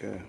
Okay.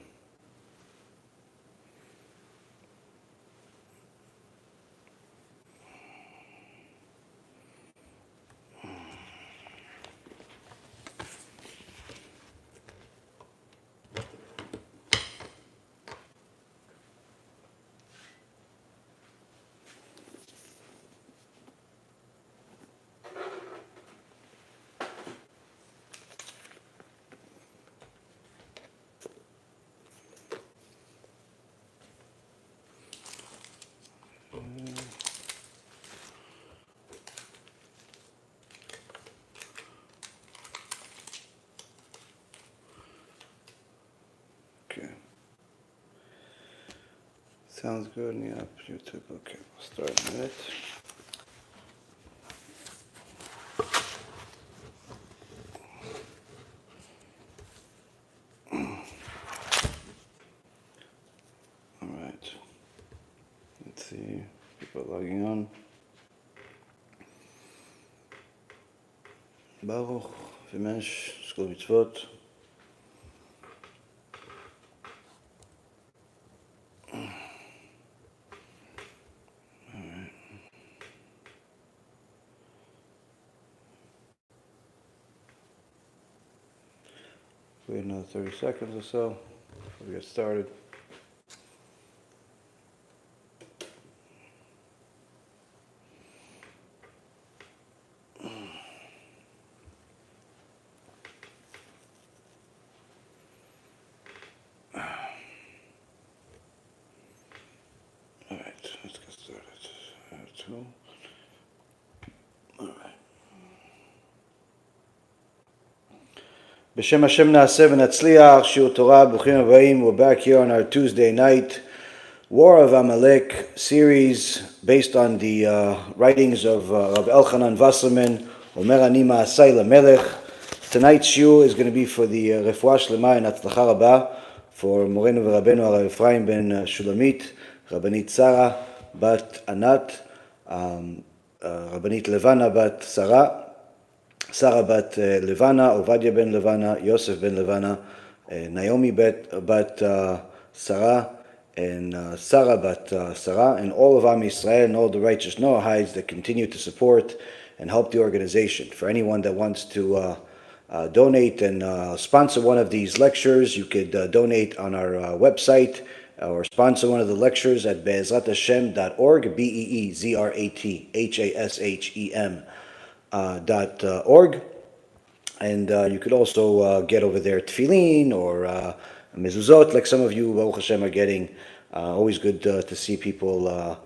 Okay. Sounds good. Yeah, YouTube. Okay, we'll start in a minute. All right. Let's see. People logging on. Baruch, Vimesh, School Mitzvot. Wait another 30 seconds or so before we get started. All right, let's get started. Two. All right. B'Shem Hashem na'aseh v'natzliach, Shiur Torah, Bruchim Habayim. We're back here on our Tuesday night War of Amalek series based on the writings of Rabbi Elchanan Wasserman, Omer Ani Ma'asai Lamelech. Tonight's shiur is going to be for the Refuah Shlema and Hatzlacha Rabba for Morenu v'Rabbeinu Arav Ephraim ben Shulamit, Rabbanit Sarah bat Anat, Rabbanit Levana bat Sarah, Sarah bat Levana, Ovadia ben Levana, Yosef ben Levana, Naomi bat Sarah, and Sarah bat Sarah, and all of Am Yisrael and all the righteous Noahides that continue to support and help the organization. For anyone that wants to donate and sponsor one of these lectures, you could donate on our website or sponsor one of the lectures at BeEzratHashem.org, BeEzratHashem.org. And you could also get over there tefillin or mezuzot, like some of you, Baruch Hashem, are getting. Always good to see people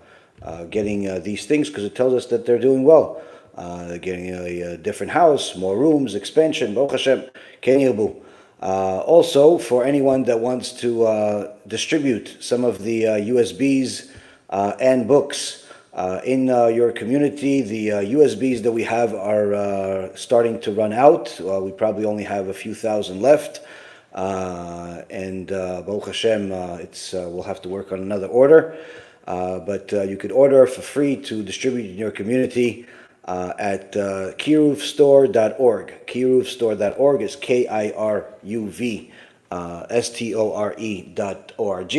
getting these things, because it tells us that they're doing well. They're getting a different house, more rooms, expansion, Baruch Hashem, Ken Yirbu. Also, for anyone that wants to distribute some of the USBs and books in your community, the USBs that we have are starting to run out. We probably only have a few thousand left. And Baruch Hashem, we'll have to work on another order. But you could order for free to distribute in your community at kiruvstore.org. Kiruvstore.org is KIRUVSTORE.org.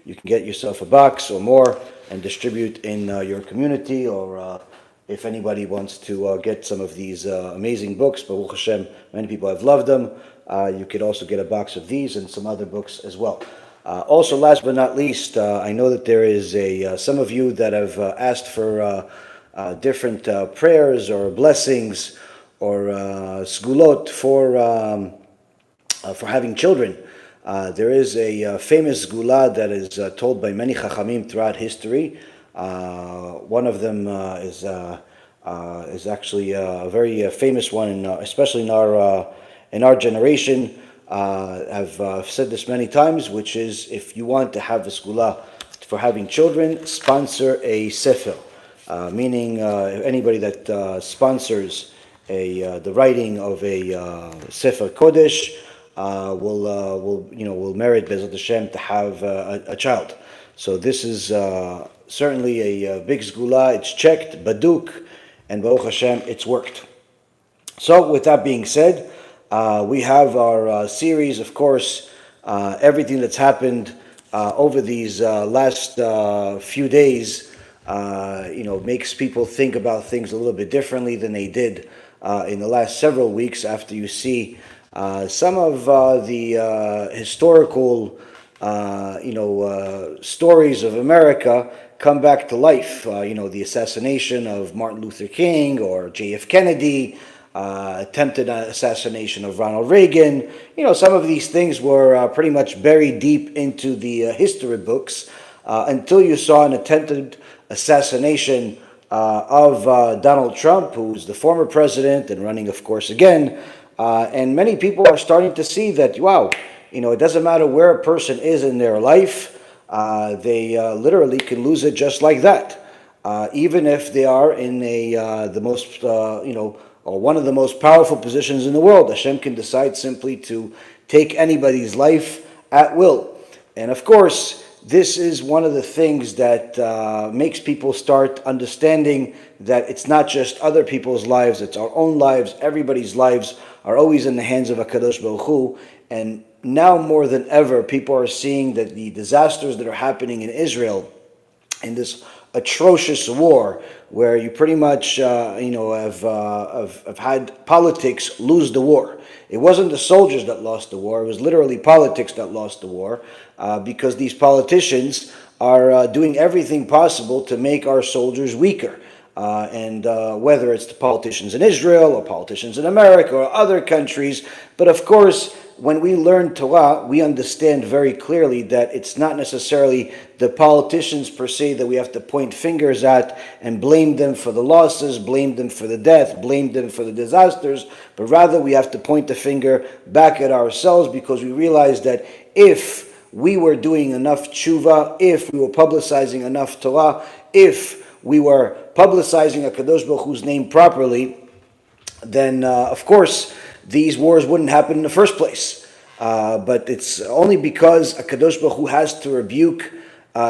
You can get yourself a box or more and distribute in your community, or if anybody wants to get some of these amazing books, Baruch Hashem, many people have loved them. You could also get a box of these and some other books as well. Also, last but not least, I know that there is some of you that have asked for different prayers or blessings or sgulot for having children. There is a famous sgula that is told by many chachamim throughout history. One of them is actually a very famous one, especially in our generation. I've said this many times, which is, if you want to have a sgula for having children, sponsor a sefer. Meaning anybody that sponsors the writing of a sefer kodesh will merit Be'ezrat Hashem to have a child. So this is certainly a big sgula. It's checked, baduk, and Baruch Hashem, it's worked. So with that being said, we have our series, of course, everything that's happened over these last few days, makes people think about things a little bit differently than they did in the last several weeks after you see some of the historical stories of America come back to life. The assassination of Martin Luther King or J.F. Kennedy, attempted assassination of Ronald Reagan. Some of these things were pretty much buried deep into the history books until you saw an attempted assassination of Donald Trump, who's the former president and running, of course, again. And many people are starting to see that, wow, it doesn't matter where a person is in their life, they literally can lose it just like that. Even if they are in the most, or one of the most powerful positions in the world. HaShem can decide simply to take anybody's life at will. And of course, this is one of the things that makes people start understanding that it's not just other people's lives, it's our own lives. Everybody's lives are always in the hands of HaKadosh Baruch Hu. And now more than ever, people are seeing that the disasters that are happening in Israel, in this atrocious war, where you pretty much have had politics lose the war. It wasn't the soldiers that lost the war, it was literally politics that lost the war, because these politicians are doing everything possible to make our soldiers weaker. And whether it's the politicians in Israel or politicians in America or other countries. But of course, when we learn Torah, we understand very clearly that it's not necessarily the politicians per se that we have to point fingers at and blame them for the losses, blame them for the death, blame them for the disasters, but rather we have to point the finger back at ourselves, because we realize that if we were doing enough tshuva, if we were publicizing enough Torah, if we were publicizing HaKadosh Baruch Hu's name properly, then of course these wars wouldn't happen in the first place. But it's only because HaKadosh Baruch Hu has to rebuke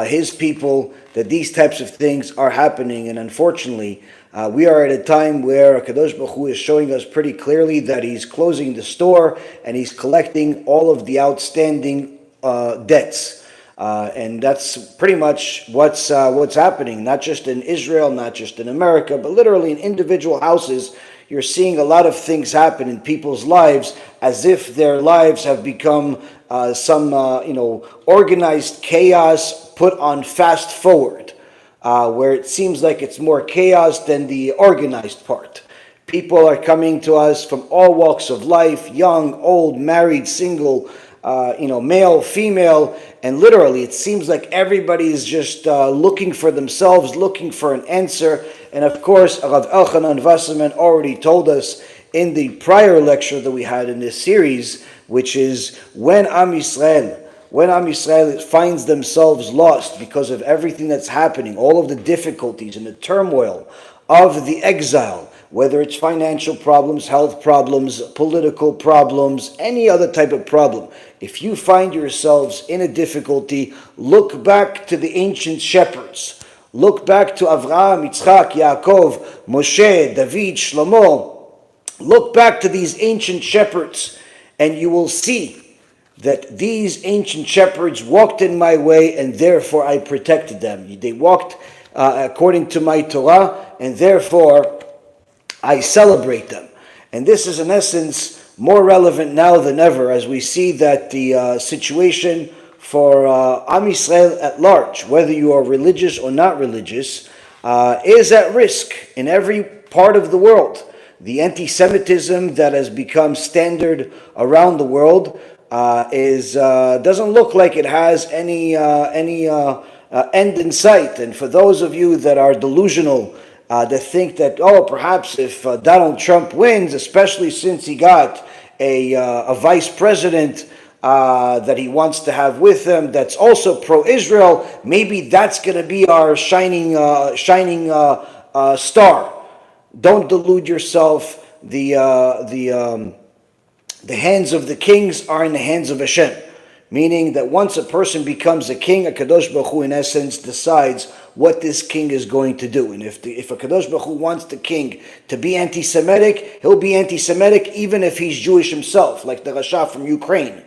his people that these types of things are happening. And unfortunately, we are at a time where HaKadosh Baruch Hu is showing us pretty clearly that he's closing the store and he's collecting all of the outstanding debts. And that's pretty much what's happening, not just in Israel, not just in America, but literally in individual houses. You're seeing a lot of things happen in people's lives as if their lives have become some organized chaos put on fast forward, where it seems like it's more chaos than the organized part. People are coming to us from all walks of life, young, old, married, single, male, female, and literally it seems like everybody is just looking for themselves, looking for an answer. And of course, Rav Elchanan Wasserman already told us in the prior lecture that we had in this series, which is when Am Yisrael finds themselves lost because of everything that's happening, all of the difficulties and the turmoil of the exile, whether it's financial problems, health problems, political problems, any other type of problem. If you find yourselves in a difficulty, look back to the ancient shepherds. Look back to Avraham, Yitzchak, Yaakov, Moshe, David, Shlomo. Look back to these ancient shepherds, and you will see that these ancient shepherds walked in my way, and therefore I protected them. They walked according to my Torah, and therefore I celebrate them. And this is in essence more relevant now than ever, as we see that the situation for Am Yisrael at large, whether you are religious or not religious, is at risk in every part of the world. The anti-Semitism that has become standard around the world doesn't look like it has any end in sight. And for those of you that are delusional, that think that, perhaps if Donald Trump wins, especially since he got a vice president that he wants to have with him that's also pro-Israel, maybe that's going to be our shining star. Don't delude yourself. The hands of the kings are in the hands of HaShem, meaning that once a person becomes a king, HaKadosh Baruch Hu in essence decides what this king is going to do. And if HaKadosh Baruch Hu wants the king to be anti-Semitic, he'll be anti-Semitic even if he's Jewish himself, like the Rasha from Ukraine.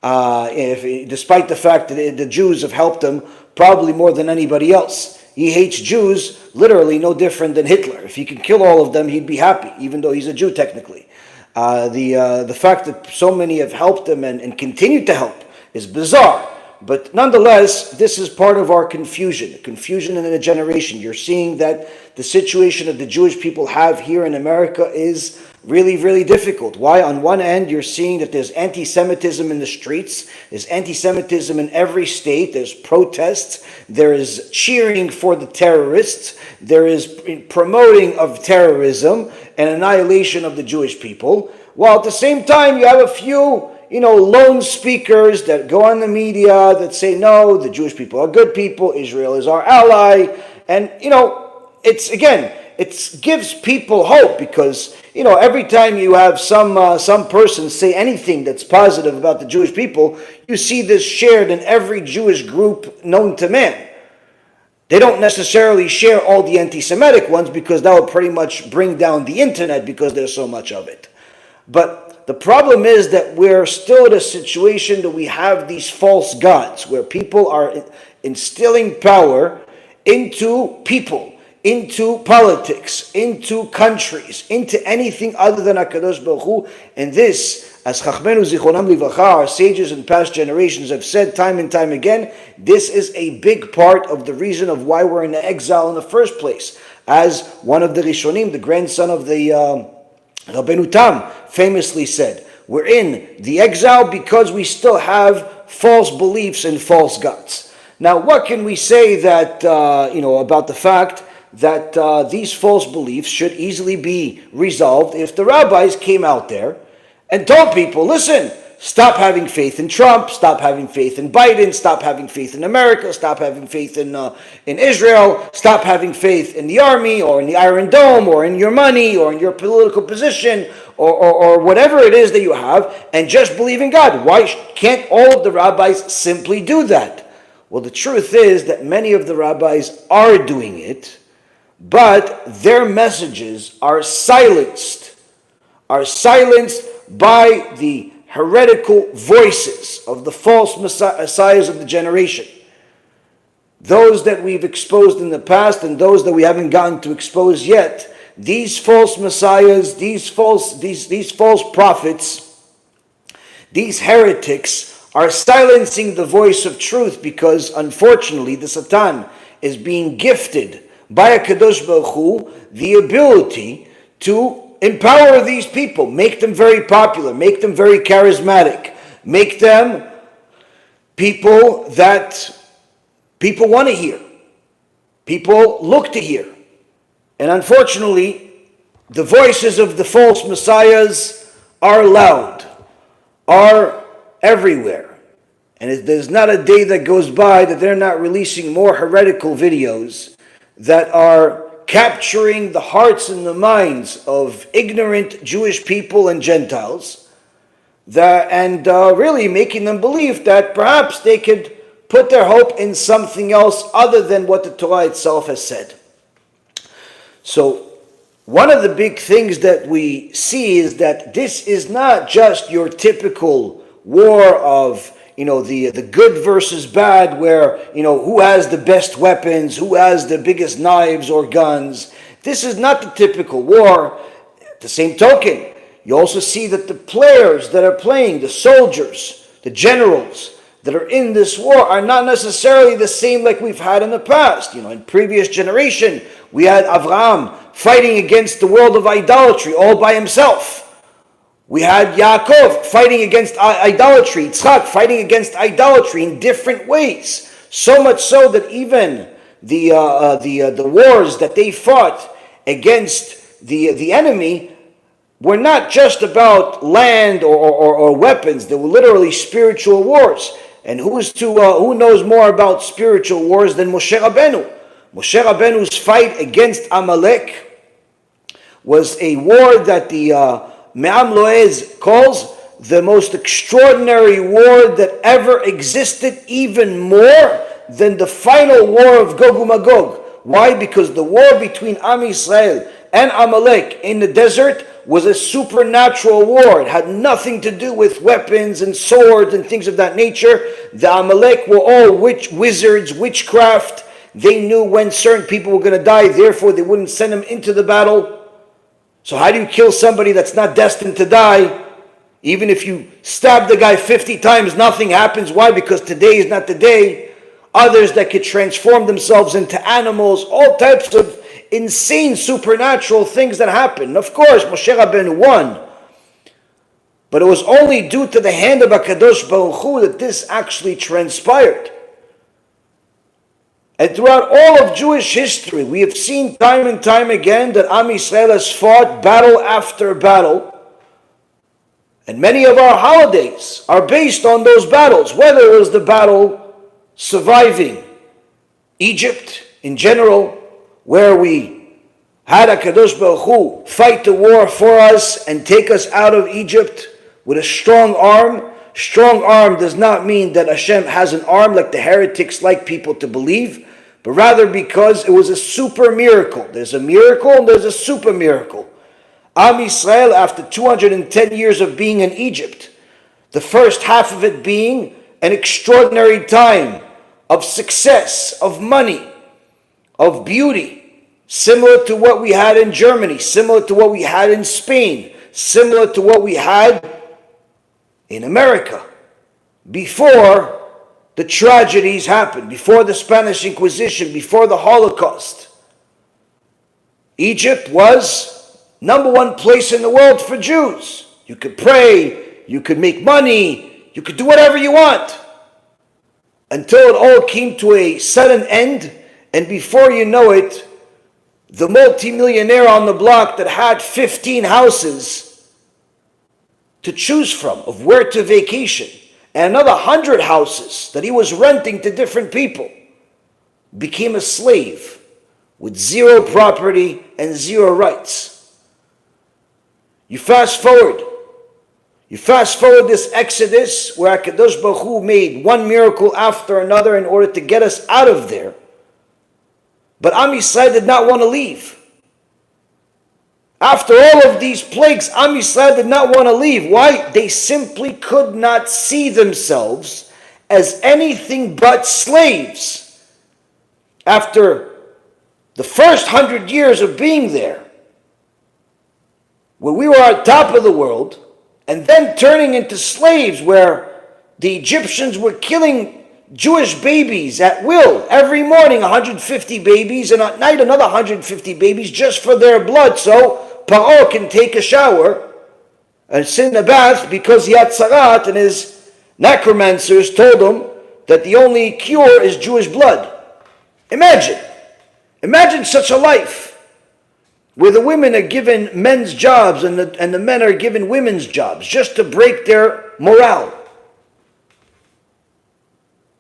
Despite the fact that the Jews have helped him probably more than anybody else. He hates Jews literally no different than Hitler. If he could kill all of them, he'd be happy, even though he's a Jew technically. The fact that so many have helped him and continue to help is bizarre. But nonetheless, this is part of our confusion in the generation. You're seeing that the situation that the Jewish people have here in America is really, really difficult. Why? On one end, you're seeing that there's anti-Semitism in the streets, there's anti-Semitism in every state, there's protests, there is cheering for the terrorists, there is promoting of terrorism and annihilation of the Jewish people, while at the same time you have a few lone speakers that go on the media that say, no, the Jewish people are good people, Israel is our ally, and it gives people hope because every time you have some person say anything that's positive about the Jewish people, you see this shared in every Jewish group known to man. They don't necessarily share all the anti-Semitic ones because that would pretty much bring down the internet because there's so much of it. But the problem is that we're still in a situation that we have these false gods where people are instilling power into people, into politics, into countries, into anything other than HaKadosh Baruch Hu. And this, as Chachmenu Zichronam Livracha, our sages in past generations have said time and time again, this is a big part of the reason of why we're in exile in the first place. As one of the Rishonim, the grandson of the Rabbeinu Tam, famously said, we're in the exile because we still have false beliefs and false gods. Now, what can we say that, about the fact that these false beliefs should easily be resolved if the rabbis came out there and told people, listen, stop having faith in Trump, stop having faith in Biden, stop having faith in America, stop having faith in Israel, stop having faith in the army or in the Iron Dome or in your money or in your political position or whatever it is that you have, and just believe in God. Why can't all of the rabbis simply do that? Well, the truth is that many of the rabbis are doing it, but their messages are silenced by the heretical voices of the false messiahs of the generation. Those that we've exposed in the past and those that we haven't gotten to expose yet. These false messiahs, these false prophets, these heretics are silencing the voice of truth because unfortunately the Satan is being gifted by HaKadosh Baruch Hu the ability to empower these people, make them very popular, make them very charismatic, make them people that people want to hear, people look to hear. And unfortunately, the voices of the false messiahs are loud, are everywhere. And there's not a day that goes by that they're not releasing more heretical videos that are capturing the hearts and the minds of ignorant Jewish people and Gentiles, and really making them believe that perhaps they could put their hope in something else other than what the Torah itself has said. So one of the big things that we see is that this is not just your typical war of the good versus bad, where who has the best weapons, who has the biggest knives or guns. This is not the typical war. At the same token, you also see that the players that are playing, the soldiers, the generals that are in this war are not necessarily the same like we've had in the past. In previous generation, we had Avraham fighting against the world of idolatry all by himself. We had Yaakov fighting against idolatry, Yitzchak fighting against idolatry in different ways. So much so that even the wars that they fought against the enemy were not just about land or weapons. They were literally spiritual wars. And who knows more about spiritual wars than Moshe Rabbeinu? Moshe Rabbeinu's fight against Amalek was a war that the Me'am Loez calls the most extraordinary war that ever existed, even more than the final war of Gog and Magog. Why? Because the war between Am Yisrael and Amalek in the desert was a supernatural war. It had nothing to do with weapons and swords and things of that nature. The Amalek were all wizards, witchcraft. They knew when certain people were going to die, therefore they wouldn't send them into the battle. So how do you kill somebody that's not destined to die? Even if you stab the guy 50 times, nothing happens. Why? Because today is not the day. Others that could transform themselves into animals, all types of insane supernatural things that happen. Of course, Moshe Rabbeinu won. But it was only due to the hand of HaKadosh Baruch Hu that this actually transpired. And throughout all of Jewish history, we have seen time and time again that Am Yisrael has fought battle after battle. And many of our holidays are based on those battles, whether it was the battle surviving Egypt in general, where we had HaKadosh Baruch Hu fight the war for us and take us out of Egypt with a strong arm. Strong arm does not mean that HaShem has an arm like the heretics like people to believe, but rather because it was a super miracle. There's a miracle and there's a super miracle. Am Yisrael, after 210 years of being in Egypt, the first half of it being an extraordinary time of success, of money, of beauty, similar to what we had in Germany, similar to what we had in Spain, similar to what we had in America, before the tragedies happened, before the Spanish Inquisition, before the Holocaust. Egypt was number one place in the world for Jews. You could pray, you could make money, you could do whatever you want. Until it all came to a sudden end, and before you know it, the multimillionaire on the block that had 15 houses to choose from of where to vacation, and another 100 houses that he was renting to different people, became a slave with zero property and zero rights. You fast forward this exodus where HaKadosh Baruch Hu made one miracle after another in order to get us out of there. But Am Yisrael did not want to leave. After all of these plagues, Am Yisrael did not want to leave. Why? They simply could not see themselves as anything but slaves. After the first 100 years of being there, where we were on top of the world, and then turning into slaves where the Egyptians were killing Jewish babies at will. Every morning 150 babies, and at night another 150 babies just for their blood, so Paro can take a shower and sit in a bath because he had tzaraat and his necromancers told him that the only cure is Jewish blood. Imagine such a life, where the women are given men's jobs and the men are given women's jobs just to break their morale.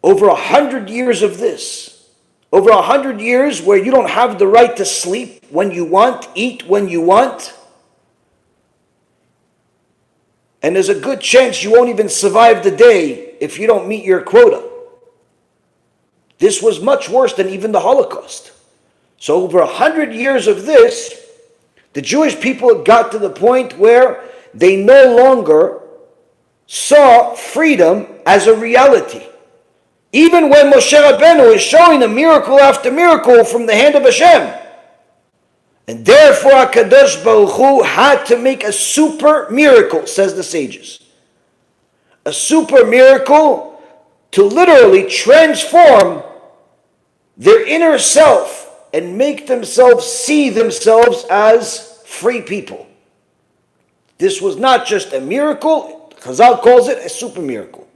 Over 100 years of this. Over 100 years where you don't have the right to sleep when you want, eat when you want. And there's a good chance you won't even survive the day if you don't meet your quota. This was much worse than even the Holocaust. So over 100 years of this, the Jewish people got to the point where they no longer saw freedom as a reality. Even when Moshe Rabbeinu is showing them miracle after miracle from the hand of HaShem. And therefore HaKadosh Baruch Hu had to make a super miracle, says the sages. A super miracle to literally transform their inner self and make themselves see themselves as free people. This was not just a miracle, Chazal calls it a super miracle.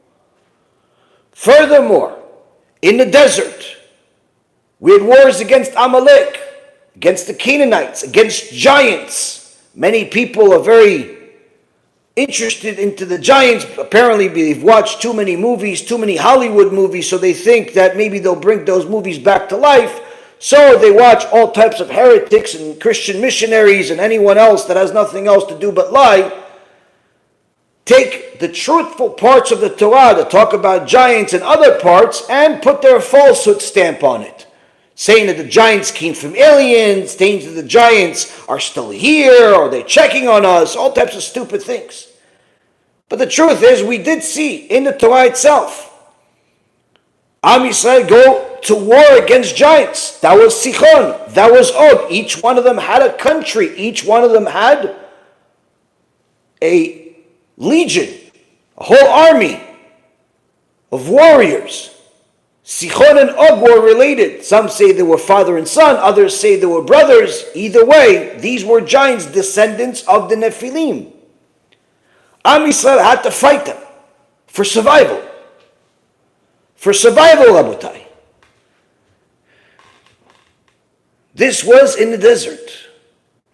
Furthermore, in the desert, we had wars against Amalek, against the Canaanites, against giants. Many people are very interested into the giants. Apparently they've watched too many movies, too many Hollywood movies, so they think that maybe they'll bring those movies back to life. So they watch all types of heretics and Christian missionaries and anyone else that has nothing else to do but lie. Take the truthful parts of the Torah that talk about giants and other parts and put their falsehood stamp on it. saying that the giants came from aliens, saying that the giants are still here, or they're checking on us, all types of stupid things. But the truth is, we did see in the Torah itself, Am Yisrael go to war against giants. That was Sichon, that was Og. Each one of them had a country, each one of them had a legion, a whole army of warriors. Sichon and Og were related. Some say they were father and son, others say they were brothers. Either way, these were giants, descendants of the Nephilim. Am Yisrael had to fight them for survival. For survival, Rabotai. This was in the desert.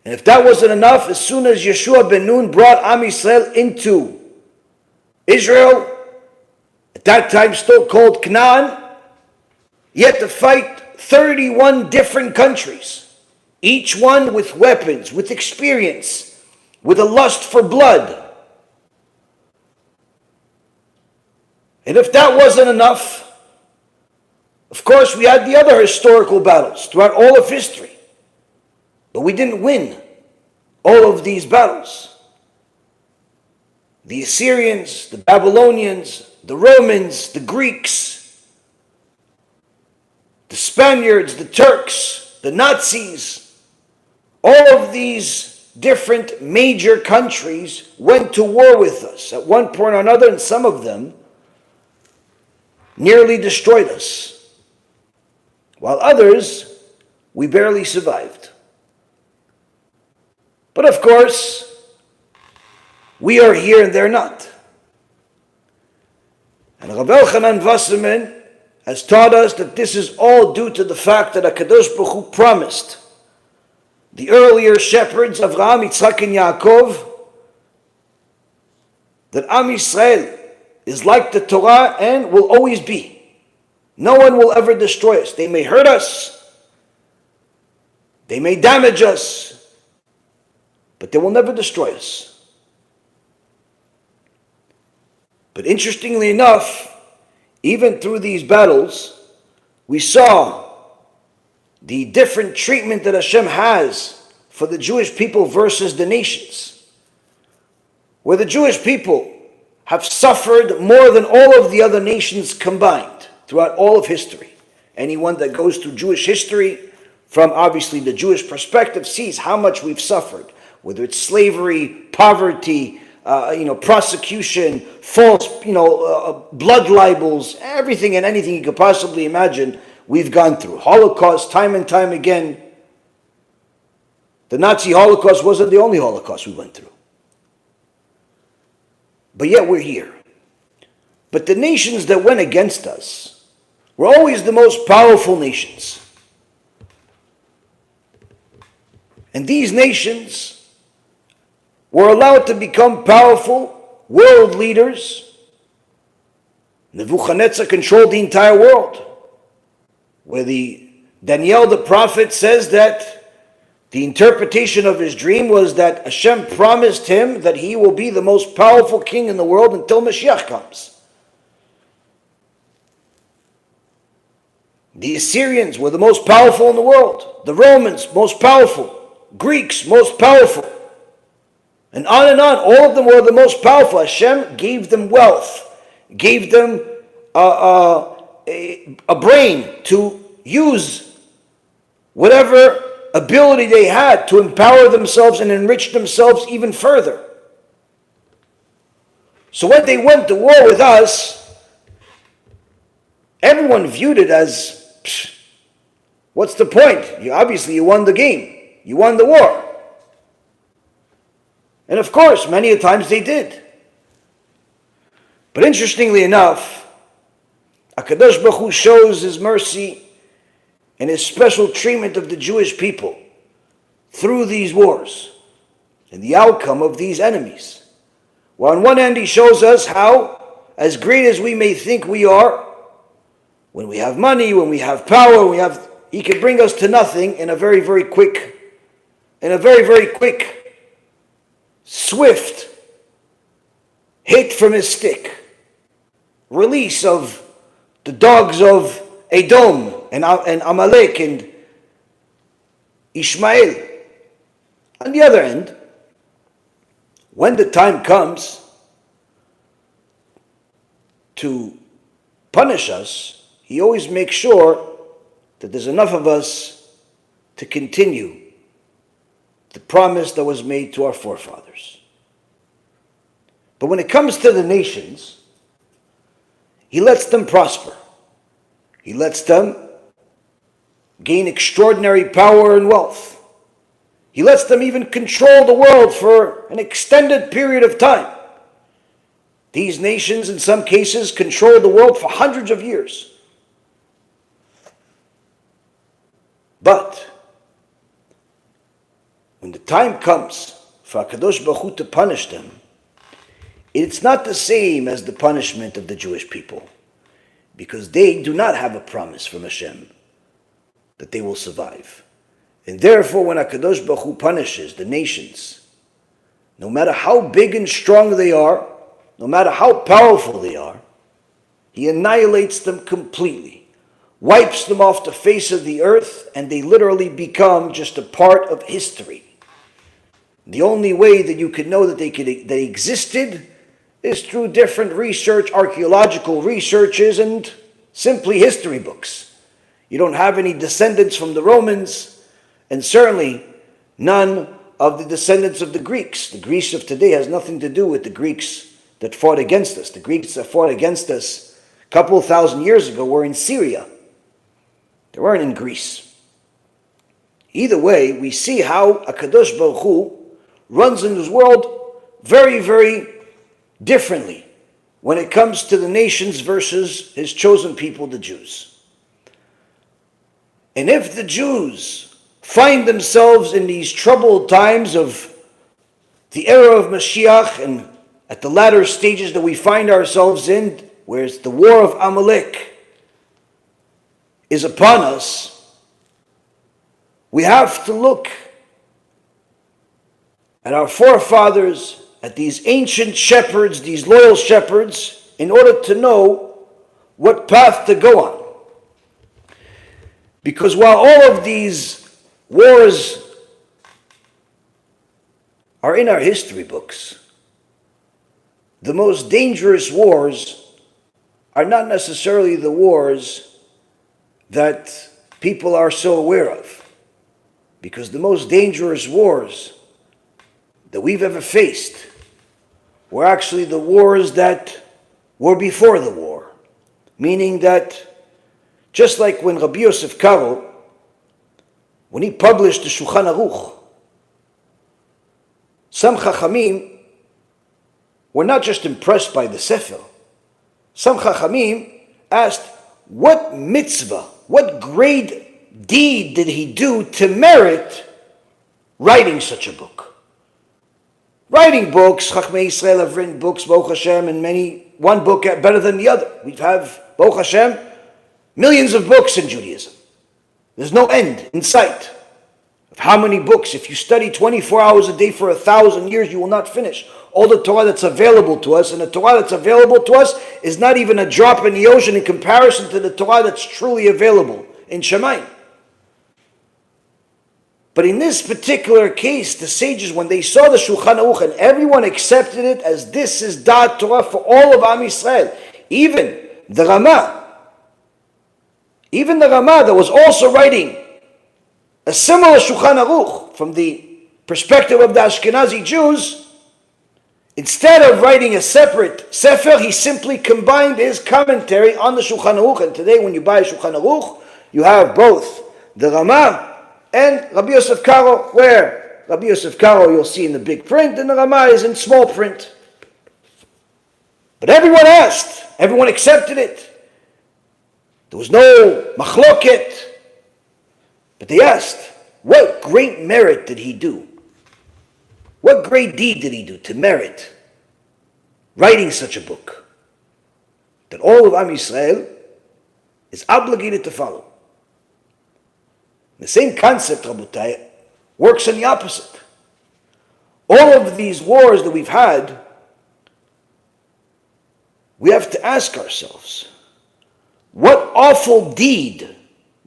And if that wasn't enough, as soon as Yeshua ben Nun brought Am Yisrael into Israel, at that time still called Canaan, he had to fight 31 different countries, each one with weapons, with experience, with a lust for blood. And if that wasn't enough, of course we had the other historical battles throughout all of history. But we didn't win all of these battles. The Assyrians, the Babylonians, the Romans, the Greeks, the Spaniards, the Turks, the Nazis, all of these different major countries went to war with us at one point or another, and some of them nearly destroyed us, while others, we barely survived. But of course, we are here and they're not. And Rabbi Elchanan Wasserman has taught us that this is all due to the fact that HaKadosh Baruch Hu promised the earlier shepherds, Avraham, Yitzhak, and Yaakov, that Am Yisrael is like the Torah and will always be. No one will ever destroy us. They may hurt us, they may damage us, but they will never destroy us. But interestingly enough, even through these battles, we saw the different treatment that HaShem has for the Jewish people versus the nations. Where the Jewish people have suffered more than all of the other nations combined throughout all of history. Anyone that goes through Jewish history from obviously the Jewish perspective sees how much we've suffered, whether it's slavery, poverty, prosecution, false, blood libels, everything and anything you could possibly imagine, we've gone through. Holocaust, time and time again. The Nazi Holocaust wasn't the only Holocaust we went through. But yet we're here. But the nations that went against us were always the most powerful nations. And these nations were allowed to become powerful world leaders. Nebuchadnezzar controlled the entire world. Where Daniel the prophet says that the interpretation of his dream was that Hashem promised him that he will be the most powerful king in the world until Mashiach comes. The Assyrians were the most powerful in the world. The Romans, most powerful. Greeks, most powerful. And on, all of them were the most powerful. Hashem gave them wealth, gave them a brain to use whatever ability they had to empower themselves and enrich themselves even further. So when they went to war with us, everyone viewed it as, what's the point? You won the game. You won the war. And of course, many a times they did. But interestingly enough, HaKadosh Baruch Hu shows His mercy and His special treatment of the Jewish people through these wars and the outcome of these enemies. Well, on one end, He shows us how, as great as we may think we are, when we have money, when we have power, He can bring us to nothing in a very, very quick, swift hit from His stick. Release of the dogs of Edom and Amalek and Ishmael. On the other end, when the time comes to punish us, he always makes sure that there's enough of us to continue the promise that was made to our forefathers. But when it comes to the nations, he lets them prosper. He lets them gain extraordinary power and wealth. He lets them even control the world for an extended period of time. These nations, in some cases, control the world for hundreds of years. But when the time comes for HaKadosh Baruch Hu to punish them, it's not the same as the punishment of the Jewish people, because they do not have a promise from HaShem that they will survive. And therefore, when HaKadosh Baruch Hu punishes the nations, no matter how big and strong they are, no matter how powerful they are, he annihilates them completely, wipes them off the face of the earth, and they literally become just a part of history. The only way that you could know that they existed is through different research, archaeological researches, and simply history books. You don't have any descendants from the Romans, and certainly none of the descendants of the Greeks. The Greece of today has nothing to do with the Greeks that fought against us. The Greeks that fought against us a couple of thousand years ago were in Syria. They weren't in Greece. Either way, we see how HaKadosh Baruch Hu runs in this world very, very differently when it comes to the nations versus his chosen people, the Jews. And if the Jews find themselves in these troubled times of the era of Mashiach, and at the latter stages that we find ourselves in, where the war of Amalek is upon us, we have to look at our forefathers, at these ancient shepherds, these loyal shepherds, in order to know what path to go on. Because while all of these wars are in our history books, the most dangerous wars are not necessarily the wars that people are so aware of. Because the most dangerous wars that we've ever faced were actually the wars that were before the war. Meaning that just like when Rabbi Yosef Karo, when he published the Shulchan Aruch, some Chachamim were not just impressed by the Sefer. Some Chachamim asked, what mitzvah, what great deed did he do to merit writing such a book? Writing books, Chachmei Yisrael have written books, Baruch Hashem, and one book better than the other. We have, Baruch Hashem, millions of books in Judaism. There's no end in sight of how many books. If you study 24 hours a day for 1,000 years, you will not finish all the Torah that's available to us. And the Torah that's available to us is not even a drop in the ocean in comparison to the Torah that's truly available in Shemayim. But in this particular case, the sages, when they saw the Shulchan Aruch, and everyone accepted it as this is Da'at Torah for all of Am Yisrael, even the Ramah that was also writing a similar Shulchan Aruch from the perspective of the Ashkenazi Jews, instead of writing a separate Sefer, he simply combined his commentary on the Shulchan Aruch. And today when you buy a Shulchan Aruch, you have both the Ramah and Rabbi Yosef Karo, where Rabbi Yosef Karo you'll see in the big print, and the Ramah is in small print. But everyone asked, everyone accepted it. There was no machloket. But they asked, what great merit did he do? What great deed did he do to merit writing such a book that all of Am Yisrael is obligated to follow? The same concept, Rabotai, works in the opposite. All of these wars that we've had, we have to ask ourselves, what awful deed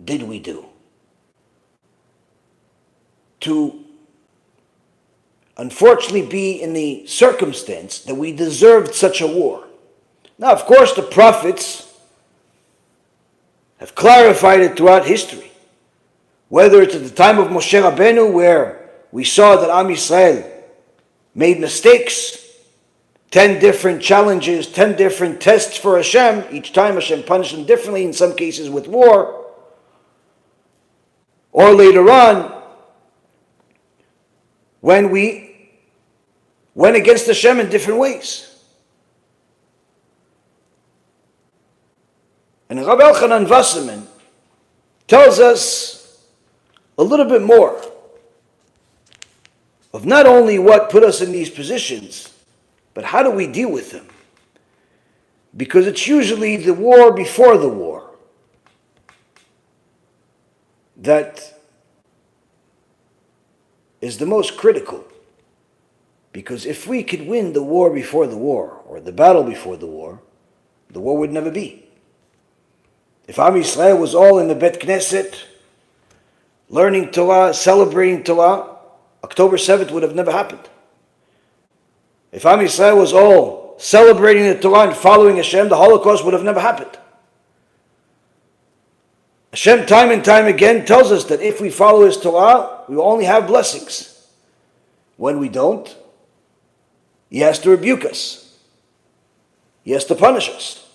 did we do to unfortunately be in the circumstance that we deserved such a war? Now, of course, the prophets have clarified it throughout history. Whether it's at the time of Moshe Rabbeinu, where we saw that Am Yisrael made mistakes, 10 different challenges, 10 different tests for HaShem. Each time HaShem punished them differently, in some cases with war. Or later on, when we went against HaShem in different ways. And Rabbi Elchanan Wasserman tells us a little bit more of not only what put us in these positions, but how do we deal with them? Because it's usually the war before the war that is the most critical. Because if we could win the war before the war, or the battle before the war would never be. If Am Yisrael was all in the Bet Knesset, learning Torah, celebrating Torah, October 7th would have never happened. If Am Yisrael was all celebrating the Torah and following Hashem, the Holocaust would have never happened. Hashem time and time again tells us that if we follow His Torah, we will only have blessings. When we don't, He has to rebuke us. He has to punish us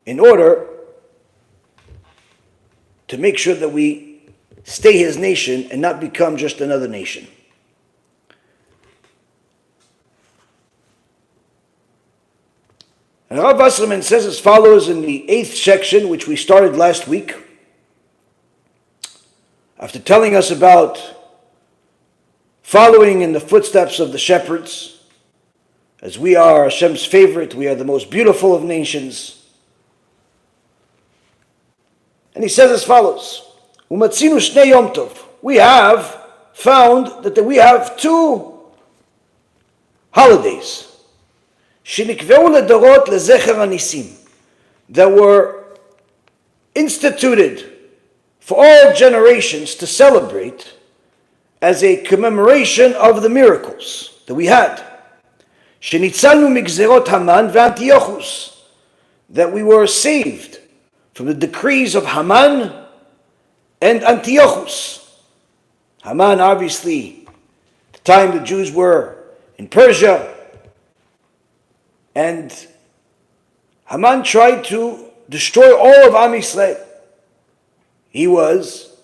in order to make sure that we stay His nation and not become just another nation. And Rav Wasserman says as follows in the 8th section, which we started last week, after telling us about following in the footsteps of the shepherds, as we are Hashem's favorite, we are the most beautiful of nations. And he says as follows, Umatzinu shnei Yom Tov. We have found that we have 2 holidays שנקבעו לדורות לזכר הניסים, that were instituted for all generations to celebrate as a commemoration of the miracles that we had. שניצלנו מגזרות המן ואנטיוכוס, that we were saved from the decrees of Haman and Antiochus. Haman, obviously, the time the Jews were in Persia, and Haman tried to destroy all of Am Yisrael. He was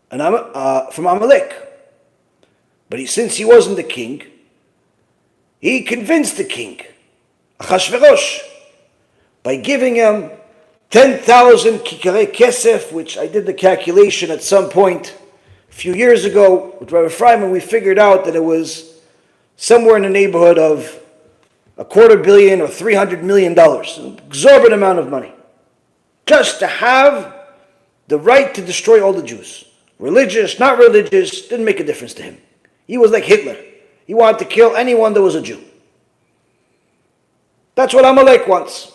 from Amalek. But since he wasn't the king, he convinced the king, Achashverosh, by giving him 10,000 kikare kesef, which I did the calculation at some point a few years ago with Rabbi Freiman. We figured out that it was somewhere in the neighborhood of $250 million or $300 million, an exorbitant amount of money, just to have the right to destroy all the Jews. Religious, not religious, didn't make a difference to him. He was like Hitler. He wanted to kill anyone that was a Jew. That's what Amalek wants.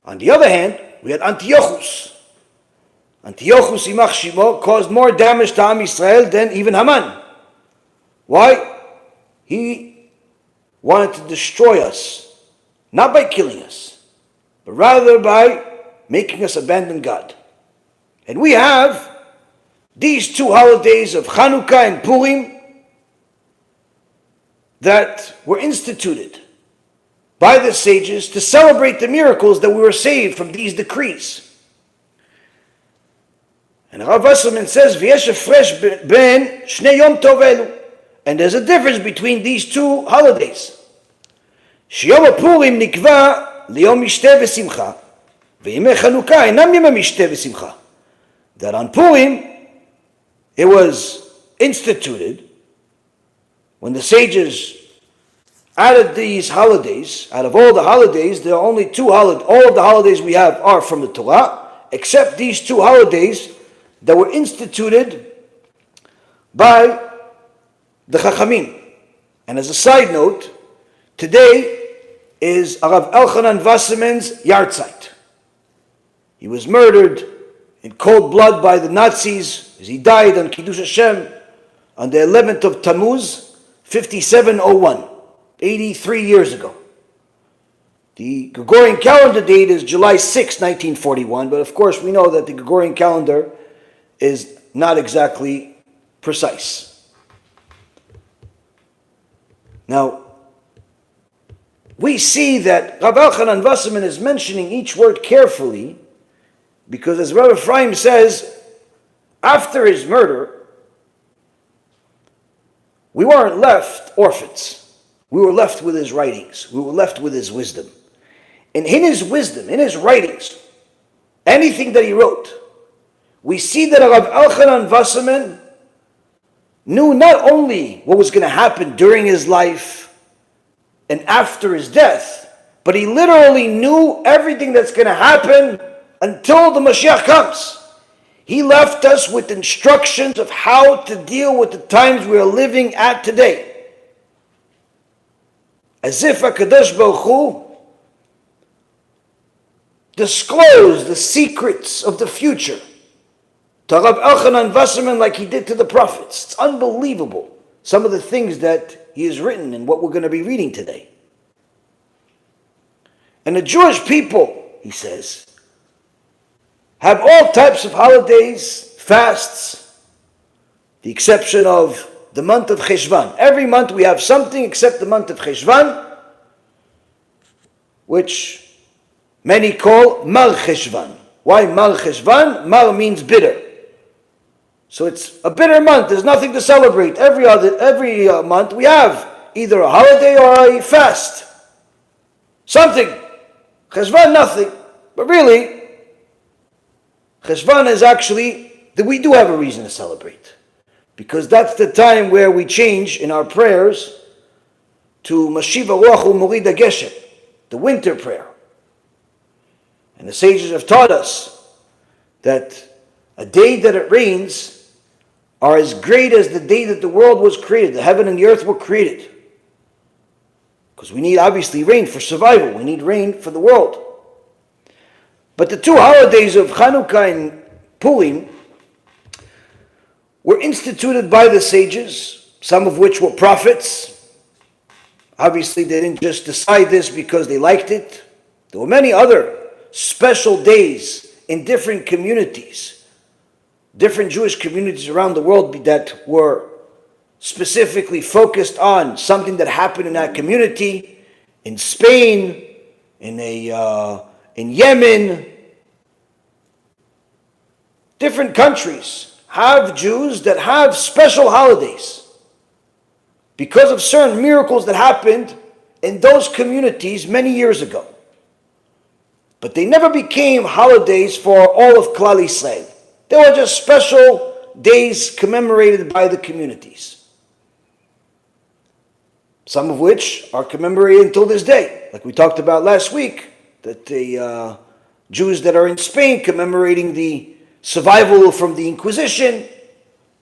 On the other hand, we had Antiochus. Antiochus Imach Shimo caused more damage to Am Yisrael than even Haman. Why? He wanted to destroy us, not by killing us, but rather by making us abandon God. And we have these 2 holidays of Chanukah and Purim that were instituted by the sages to celebrate the miracles that we were saved from these decrees. And Rav Wasserman says, "V'yesh hafresh ben shnei Yom Tov elu." And there's a difference between these 2 holidays. שיום הפורים נקבע ליום משתה ושמחה, וימי חנוכה אינם ימי משתה ושמחה. That on Purim, it was instituted when the sages added these holidays. Out of all the holidays, there are only 2 holidays. All of the holidays we have are from the Torah, except these 2 holidays that were instituted by the Chachamim. And as a side note, today is Rav Elchanan Wasserman's yahrzeit. He was murdered in cold blood by the Nazis, as he died on Kiddush Hashem on the 11th of Tammuz, 5701, 83 years ago. The Gregorian calendar date is July 6, 1941, but of course we know that the Gregorian calendar is not exactly precise. Now, we see that Rabbi Elchanan Wasserman is mentioning each word carefully because, as Rabbi Ephraim says, after his murder, we weren't left orphans. We were left with his writings. We were left with his wisdom. And in his wisdom, in his writings, anything that he wrote, we see that Rabbi Elchanan Wasserman knew not only what was going to happen during his life and after his death, but he literally knew everything that's going to happen until the Mashiach comes. He left us with instructions of how to deal with the times we are living at today. As if HaKadosh Baruch Hu disclosed the secrets of the future to Rabbi Elchanan Wasserman like he did to the prophets. It's unbelievable, some of the things that he has written and what we're going to be reading today. And the Jewish people, he says, have all types of holidays, fasts, the exception of the month of Cheshvan. Every month we have something except the month of Cheshvan, which many call Mar Cheshvan. Why Mar Cheshvan? Mar means bitter. So it's a bitter month. There's nothing to celebrate. Every month we have either a holiday or a fast. Something. Cheshvan, nothing. But really, Cheshvan is actually that we do have a reason to celebrate, because that's the time where we change in our prayers to Mashiva Ruach U'Morida Geshem, the winter prayer. And the sages have taught us that a day that it rains are as great as the day that the world was created, the heaven and the earth were created. Because we need obviously rain for survival, we need rain for the world. But the two holidays of Chanukah and Purim were instituted by the sages, some of which were prophets. Obviously they didn't just decide this because they liked it. There were many other special days in different communities, different Jewish communities around the world that were specifically focused on something that happened in that community. In Spain, in Yemen, different countries have Jews that have special holidays because of certain miracles that happened in those communities many years ago. But they never became holidays for all of Klal Yisrael. They were just special days commemorated by the communities. Some of which are commemorated until this day. Like we talked about last week, that the Jews that are in Spain commemorating the survival from the Inquisition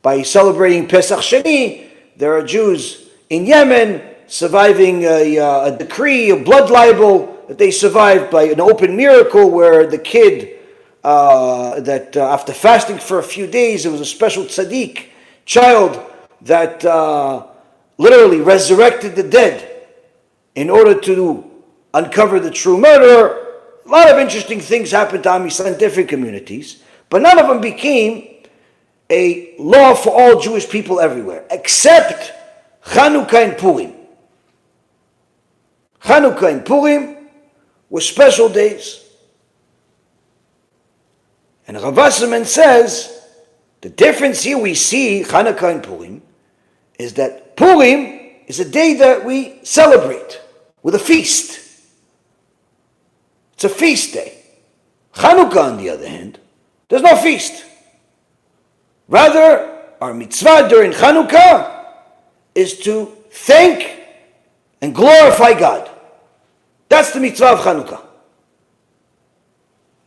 by celebrating Pesach Sheni. There are Jews in Yemen surviving a decree, a blood libel, that they survived by an open miracle where the kid, after fasting for a few days, there was a special tzaddik child that literally resurrected the dead in order to uncover the true murderer. A lot of interesting things happened to Am Yisrael in different communities, but none of them became a law for all Jewish people everywhere, except Chanukah and Purim. Chanukah and Purim were special days. And Rav Wasserman says, the difference here we see, Chanukah and Purim, is that Purim is a day that we celebrate with a feast. It's a feast day. Chanukah, on the other hand, there's no feast. Rather, our mitzvah during Chanukah is to thank and glorify God. That's the mitzvah of Chanukah.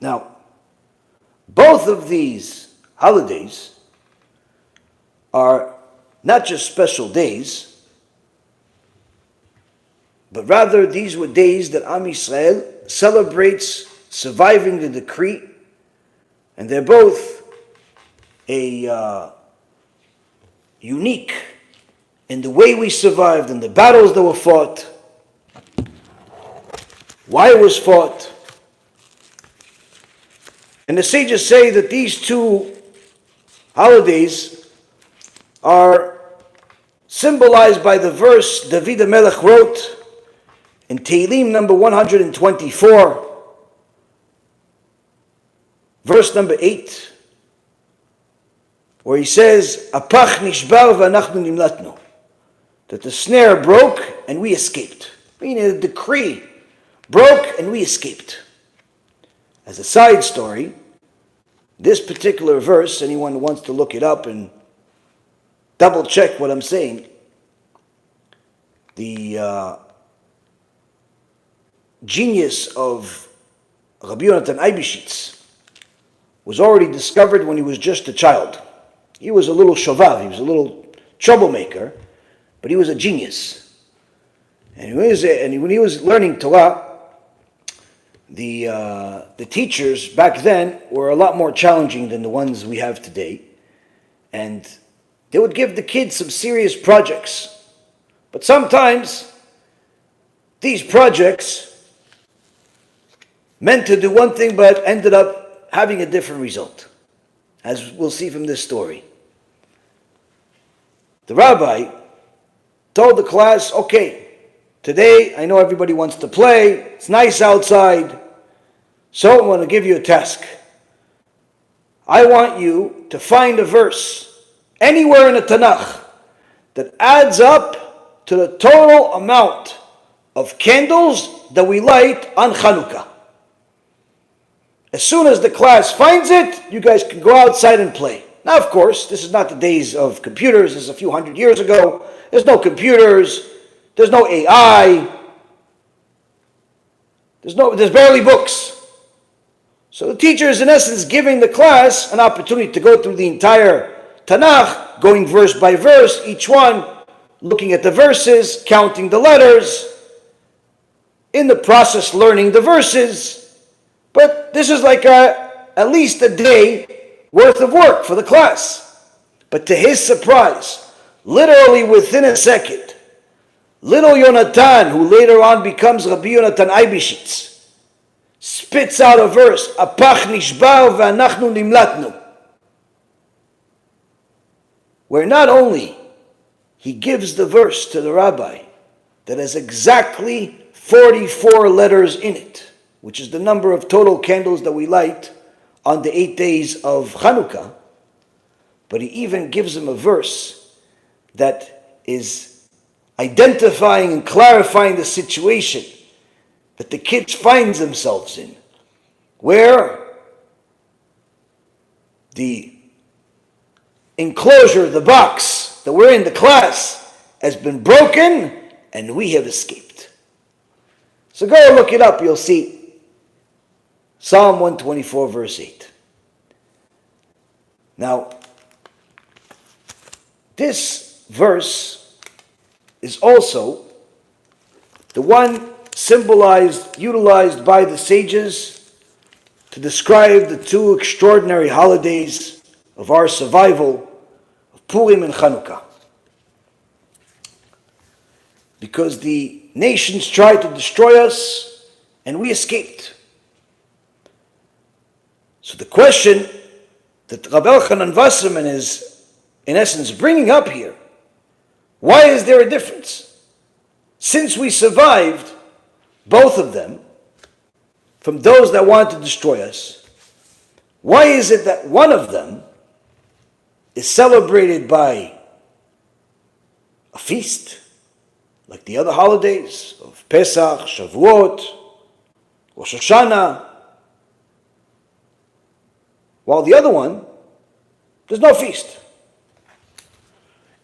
Now, both of these holidays are not just special days, but rather these were days that Am Yisrael celebrates surviving the decree And they're both unique in the way we survived, in the battles that were fought, why it was fought. And the sages say that these two holidays are symbolized by the verse David HaMelech wrote in Tehillim number 124, verse number 8, where he says, Apach nishbar v'anachnu nimlatnu, that the snare broke and we escaped. Meaning the decree broke and we escaped. As a side story, this particular verse, anyone who wants to look it up and double check what I'm saying, the genius of Rabbi Yonatan Eibeshitz was already discovered when he was just a child. He was a little shovav, he was a little troublemaker, but he was a genius. And when he was learning Torah, the teachers back then were a lot more challenging than the ones we have today. And they would give the kids some serious projects. But sometimes these projects meant to do one thing but ended up having a different result, as we'll see from this story. The rabbi told the class, okay, today I know everybody wants to play, it's nice outside, so I'm going to give you a task. I want you to find a verse anywhere in the Tanakh that adds up to the total amount of candles that we light on Chanukah. As soon as the class finds it, you guys can go outside and play. Now, of course, this is not the days of computers. This is a few hundred years ago. There's no computers. There's no AI. There's barely books. So the teacher is in essence giving the class an opportunity to go through the entire Tanakh, going verse by verse, each one looking at the verses, counting the letters, in the process learning the verses. But this is like at least a day worth of work for the class. But to his surprise, literally within a second, little Yonatan, who later on becomes Rabbi Yonatan Eibeshitz, spits out a verse, Apach nishbar v'anachnu nimlatnu, where not only he gives the verse to the rabbi that has exactly 44 letters in it, which is the number of total candles that we light on the 8 days of Chanukah, but he even gives him a verse that is identifying and clarifying the situation that the kids find themselves in, where the enclosure, the box that we're in, the class, has been broken and we have escaped. So go look it up, you'll see. Psalm 124 verse 8. Now, this verse is also the one utilized by the sages to describe the two extraordinary holidays of our survival, of Purim and Chanukah. Because the nations tried to destroy us and we escaped. So the question that Rabbi Elchanan Wasserman is, in essence, bringing up here, why is there a difference? Since we survived both of them from those that wanted to destroy us, why is it that one of them is celebrated by a feast, like the other holidays of Pesach, Shavuot, Rosh Hashanah, while the other one, there's no feast?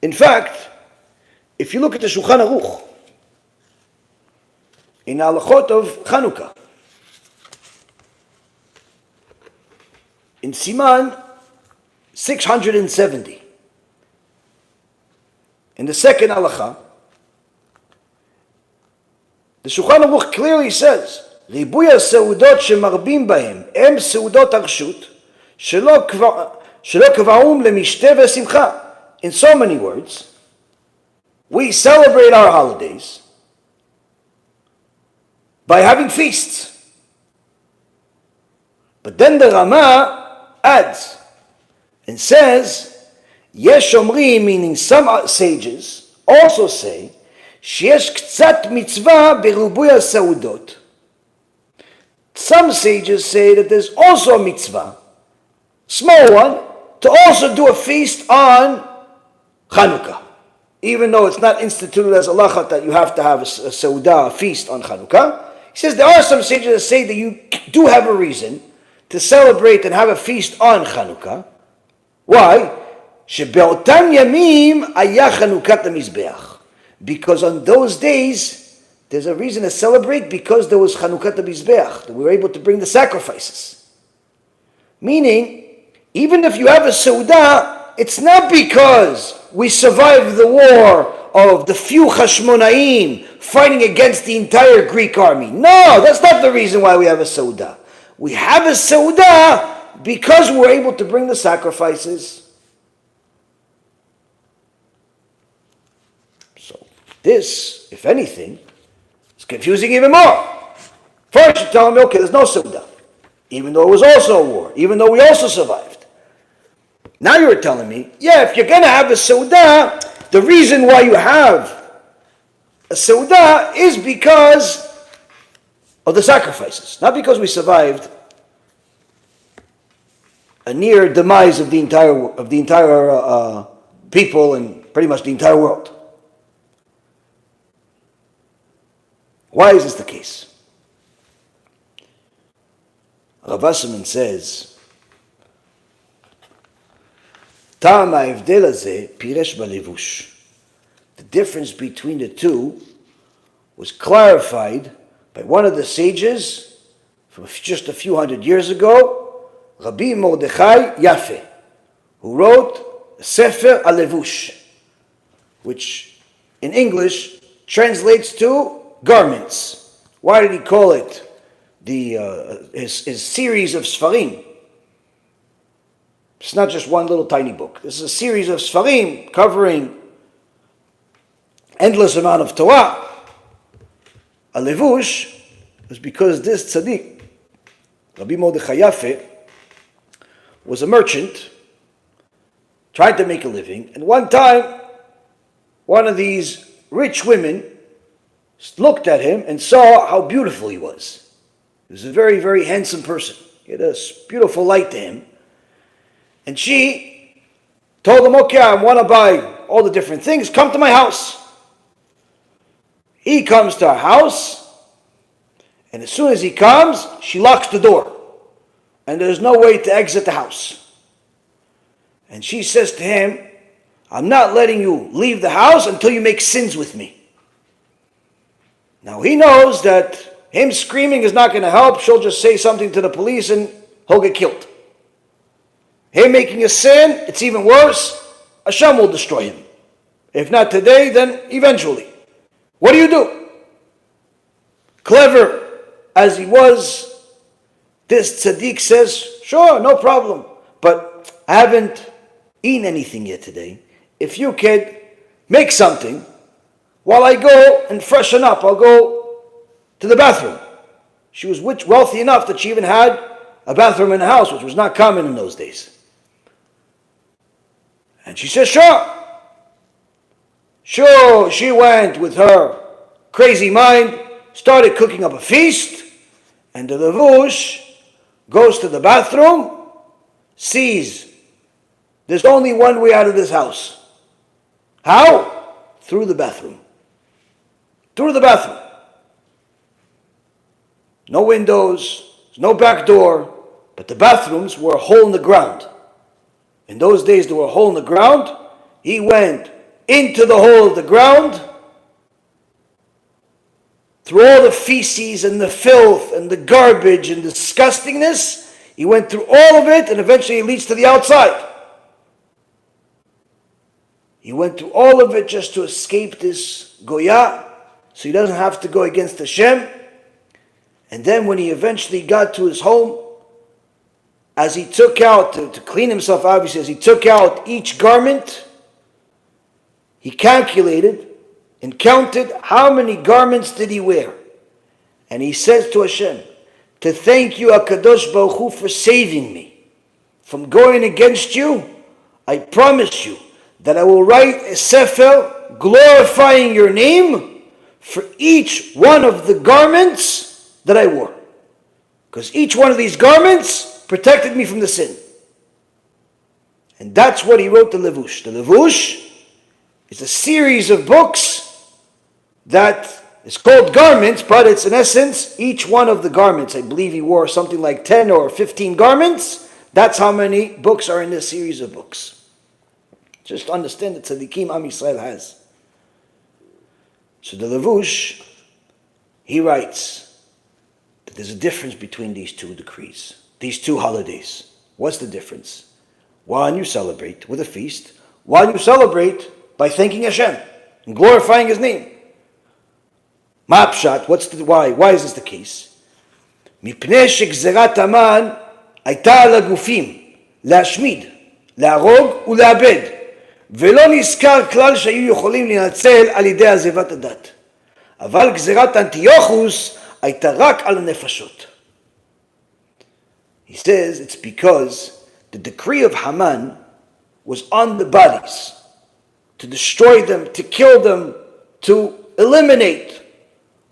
In fact, if you look at the Shulchan Aruch, in halachot of Chanukah, in Siman 670, in the second halacha, the Shulchan Aruch clearly says, ריבוי הסעודות שמרבים בהם הם סעודות הרשות, שלא קבעום למשתה ושמחה. In so many words, we celebrate our holidays by having feasts. But then the Rama adds and says, Yesh Omrim, meaning some sages also say, שיש קצת מצווה בריבוי הסעודות. Some sages say that there's also a mitzvah, small one, to also do a feast on Chanukah. Even though it's not instituted as a lachat that you have to have a seudah, a feast on Chanukah. He says there are some sages that say that you do have a reason to celebrate and have a feast on Chanukah. Why? שבאותם ימים היה חנוכת המזבח. Because on those days, there's a reason to celebrate because there was Chanukah Mizbeach, that we were able to bring the sacrifices. Meaning, even if you have a Seudah, it's not because we survived the war of the few Hashmonaim fighting against the entire Greek army. No, that's not the reason why we have a Seudah. We have a Seudah because we're able to bring the sacrifices. This, if anything, is confusing even more. First, you tell me, okay, there's no Seudah, even though it was also a war, even though we also survived. Now you're telling me, yeah, if you're going to have a Seudah, the reason why you have a Seudah is because of the sacrifices, not because we survived a near demise of the entire people and pretty much the entire world. Why is this the case? Rav Asserman says, Ta'am ha'hevdel hazeh piresh balevush. The difference between the two was clarified by one of the sages from just a few hundred years ago, Rabbi Mordechai Yafe, who wrote Sefer Alevush, which in English translates to garments. Why did he call it his series of Sfarim? It's not just one little tiny book. This is a series of Sfarim covering endless amount of Torah. A levush was because this tzaddik, Rabbi Mordechai Yafe, was a merchant, tried to make a living, and one time, one of these rich women looked at him and saw how beautiful he was. He was a very, very handsome person. He had a beautiful light to him. And she told him, okay, I want to buy all the different things. Come to my house. He comes to her house, and as soon as he comes, she locks the door. And there's no way to exit the house. And she says to him, I'm not letting you leave the house until you make sins with me. Now he knows that him screaming is not going to help. She'll just say something to the police and he'll get killed. Him making a sin, it's even worse. HaShem will destroy him. If not today, then eventually. What do? Clever as he was, this tzaddik says, sure, no problem. But I haven't eaten anything yet today. If you could make something, while I go and freshen up, I'll go to the bathroom. She was wealthy enough that she even had a bathroom in the house, which was not common in those days. And she says, sure. Sure, she went with her crazy mind, started cooking up a feast, and the levush goes to the bathroom, sees there's only one way out of this house. How? Through the bathroom. Through the bathroom. No windows, no back door, but the bathrooms were a hole in the ground. In those days there were a hole in the ground. He went into the hole of the ground, through all the feces and the filth and the garbage and disgustingness. He went through all of it, and eventually it leads to the outside. He went through all of it just to escape this Goya, so he doesn't have to go against HaShem. And then when he eventually got to his home, as he took out, to clean himself obviously, as he took out each garment, he calculated and counted how many garments did he wear. And he says to Hashem, to thank you, HaKadosh Baruch Hu, for saving me from going against you. I promise you that I will write a sefer glorifying your name for each one of the garments that I wore. Because each one of these garments protected me from the sin. And that's what he wrote the Levush. The Levush is a series of books that is called garments, but it's in essence each one of the garments. I believe he wore something like 10 or 15 garments. That's how many books are in this series of books. Just understand that Tzadikim Am Yisrael has. So the Levush, he writes that there's a difference between these two decrees, these two holidays. What's the difference? One you celebrate with a feast, one you celebrate by thanking Hashem and glorifying His name. Ma'apshat, why? Why is this the case? מפני שגזירת המן הייתה על הגופים להשמיד, להרוג ולאבד, ולא נזכר כלל שהיו יכולים להינצל על ידי עזיבת הדת. אבל גזירת אנטיוכוס הייתה רק על הנפשות. He says it's because the decree of Haman was on the bodies, to destroy them, to kill them, to eliminate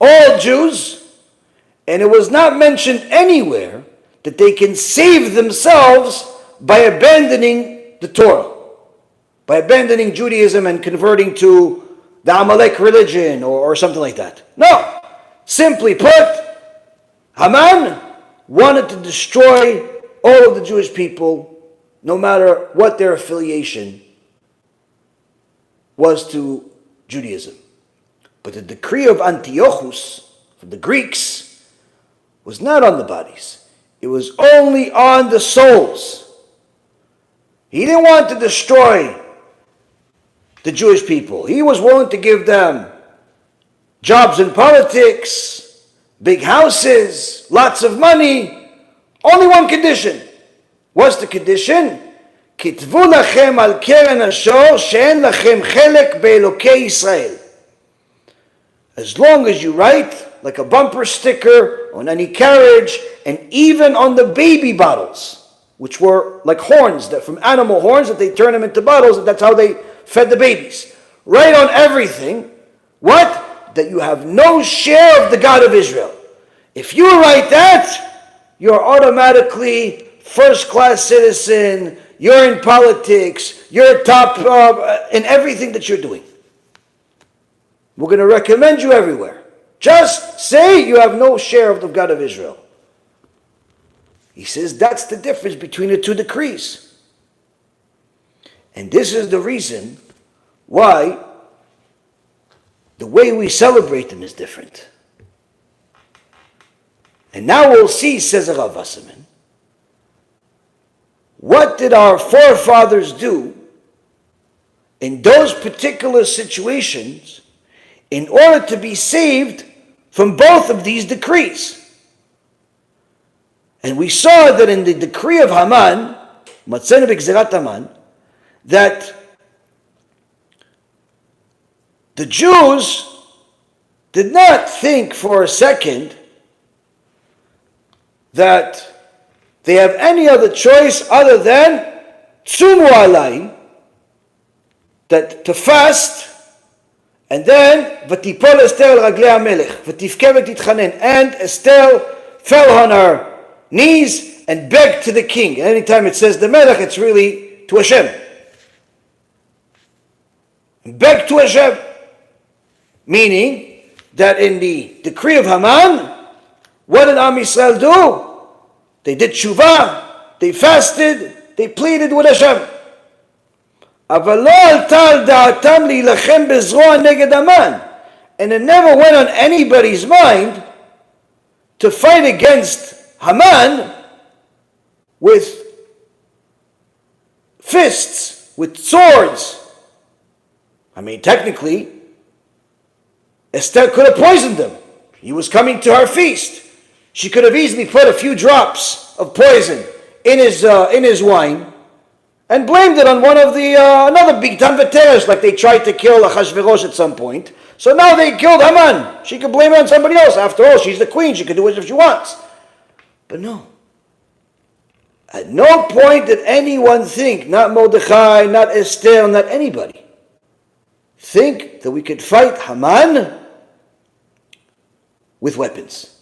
all Jews, and it was not mentioned anywhere that they can save themselves by abandoning the Torah, by abandoning Judaism and converting to the Amalek religion or something like that. No, simply put, Haman wanted to destroy all of the Jewish people, no matter what their affiliation was to Judaism. But the decree of Antiochus, for the Greeks, was not on the bodies. It was only on the souls. He didn't want to destroy the Jewish people. He was willing to give them jobs in politics, big houses, lots of money. Only one condition. What's the condition? כתבו לכם על קרן השור שאין לכם חלק באלוקי ישראל. As long as you write, like a bumper sticker on any carriage, and even on the baby bottles, which were like horns, that from animal horns, that they turn them into bottles, and that's how they fed the babies. Write on everything, what? That you have no share of the God of Israel. If you write that, you're automatically first-class citizen, you're in politics, you're top in everything that you're doing. We're going to recommend you everywhere. Just say you have no share of the God of Israel. He says that's the difference between the two decrees. And this is the reason why the way we celebrate them is different. And now we'll see, says Rav Wasserman, what did our forefathers do in those particular situations in order to be saved from both of these decrees. And we saw that in the decree of Haman, Matzenu b'Gzerat Haman, that the Jews did not think for a second that they have any other choice other than tzumu alai, that to fast. And then, ותיפול אסתר על רגלי המלך, ותבכה ותתחנן. And Esther fell on her knees and begged to the king. And anytime it says the melech, it's really to Hashem. Begged to Hashem. Meaning that in the decree of Haman, what did Am Yisrael do? They did tshuva, they fasted, they pleaded with Hashem. אבל לא עלתה על דעתם להילחם בזרוע נגד המן. And it never went on anybody's mind to fight against Haman with fists, with swords. I mean, technically, Esther could have poisoned him. He was coming to her feast. She could have easily put a few drops of poison in his wine and blamed it on one of the another Bigtan Veteres, like they tried to kill Achashverosh at some point. So now they killed Haman. She could blame it on somebody else. After all, she's the queen. She can do it if she wants. But no. At no point did anyone think, not Mordechai, not Esther, not anybody, think that we could fight Haman with weapons.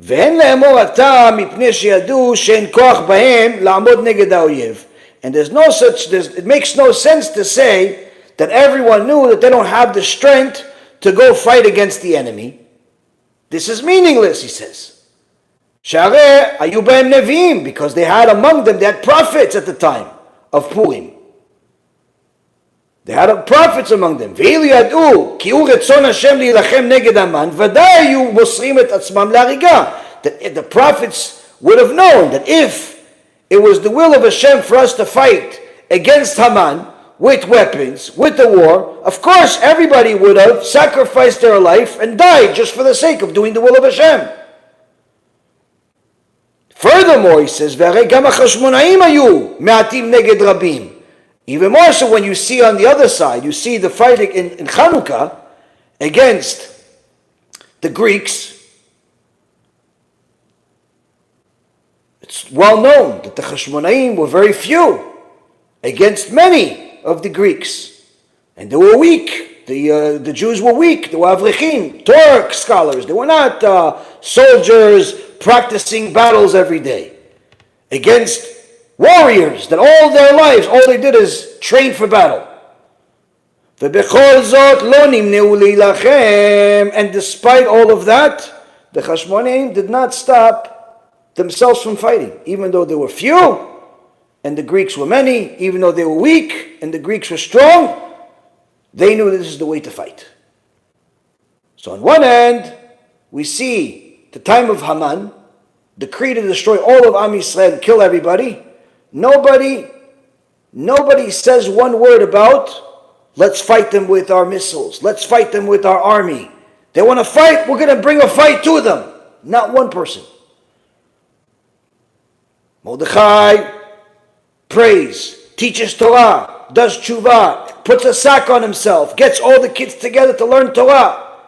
ואין לאמור אתה מפני שידעו שאין כוח בהם לעמוד נגד האויב. And it makes no sense to say that everyone knew that they don't have the strength to go fight against the enemy. This is meaningless, he says. שהרי היו בהם נביאים, because they had among them, they had prophets at the time of Purim. They had prophets among them. ואילו ידעו כי הוא רצון השם להילחם נגד המן, ודאי היו מוסרים את עצמם להריגה. The prophets would have known that if it was the will of Hashem for us to fight against Haman with weapons, with the war, of course everybody would have sacrificed their life and died just for the sake of doing the will of Hashem. Furthermore, he says, והרי גם החשמונאים היו מעטים נגד רבים. Even more so when you see on the other side, you see the fighting in Chanukah against the Greeks. It's well known that the Chashmonaim were very few against many of the Greeks. And they were weak. The Jews were weak. They were Avrechim, Torah scholars. They were not soldiers practicing battles every day. Against warriors that all their lives, all they did is train for battle. ובכל זאת לא נמנעו להילחם. And despite all of that, the Chashmonaim did not stop themselves from fighting. Even though they were few, and the Greeks were many, even though they were weak, and the Greeks were strong, they knew that this is the way to fight. So on one hand, we see the time of Haman, decree to destroy all of Am Yisrael, kill everybody. Nobody says one word about, let's fight them with our missiles. Let's fight them with our army. They want to fight, we're going to bring a fight to them. Not one person. Mordechai prays, teaches Torah, does tshuva, puts a sack on himself, gets all the kids together to learn Torah.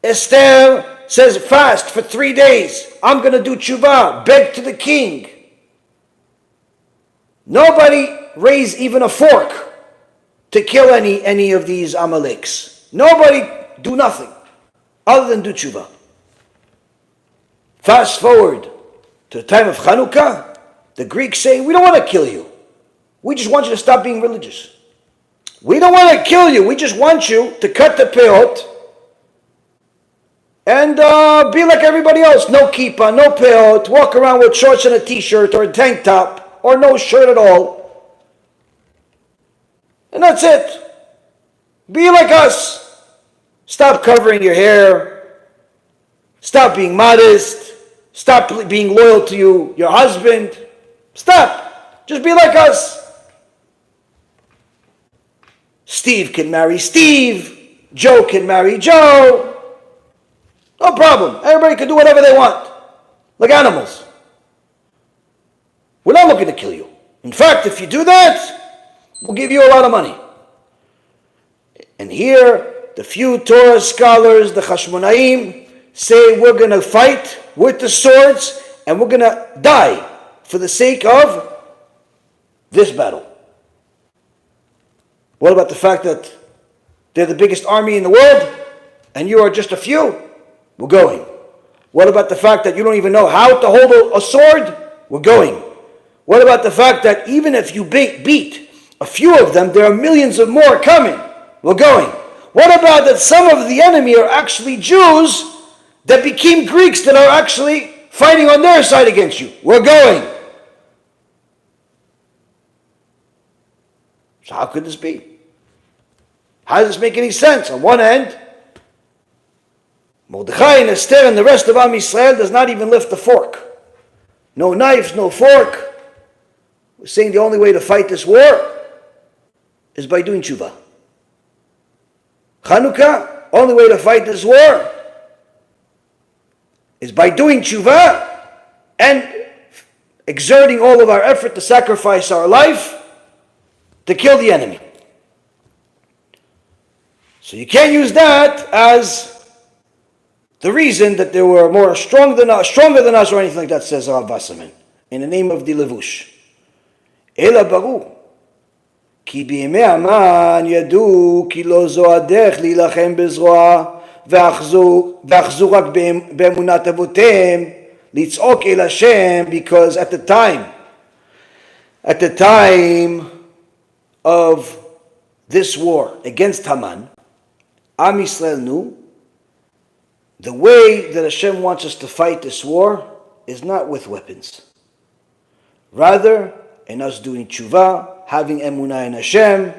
Esther says fast for 3 days. I'm going to do tshuva, beg to the king. Nobody raised even a fork to kill any of these Amaleks. Nobody do nothing other than do tshuva. Fast forward to the time of Chanukah, the Greeks say, we don't want to kill you. We just want you to stop being religious. We don't want to kill you. We just want you to cut the peot and be like everybody else. No kippah, no peot, walk around with shorts and a t-shirt or a tank top or no shirt at all. And that's it. Be like us. Stop covering your hair. Stop being modest. Stop being loyal to your husband. Stop. Just be like us. Steve can marry Steve. Joe can marry Joe. No problem. Everybody can do whatever they want. Like animals. We're not looking to kill you. In fact, if you do that, we'll give you a lot of money. And here, the few Torah scholars, the Chashmonaim, say we're going to fight with the swords and we're going to die for the sake of this battle. What about the fact that they're the biggest army in the world and you are just a few? We're going. What about the fact that you don't even know how to hold a sword? We're going. What about the fact that even if you beat a few of them, there are millions of more coming? We're going. What about that some of the enemy are actually Jews that became Greeks that are actually fighting on their side against you? We're going. So how could this be? How does this make any sense? On one hand, Mordechai and Esther and the rest of Am Yisrael does not even lift the fork. No knives, no fork. We're saying the only way to fight this war is by doing tshuva. Chanukah, only way to fight this war is by doing tshuva and exerting all of our effort to sacrifice our life to kill the enemy. So you can't use that as the reason that they were more stronger than us or anything like that, says Rav Wasserman, in the name of the levush. Ela baru. כי בימי המן ידעו כי לא זו הדרך להילחם בזרוע ואחזו רק באמונת אבותיהם לצעוק אל השם, because at the time of this war against Haman, Am Yisrael knew the way that Hashem wants us to fight this war is not with weapons. Rather, in us doing tshuva, having emunah in Hashem,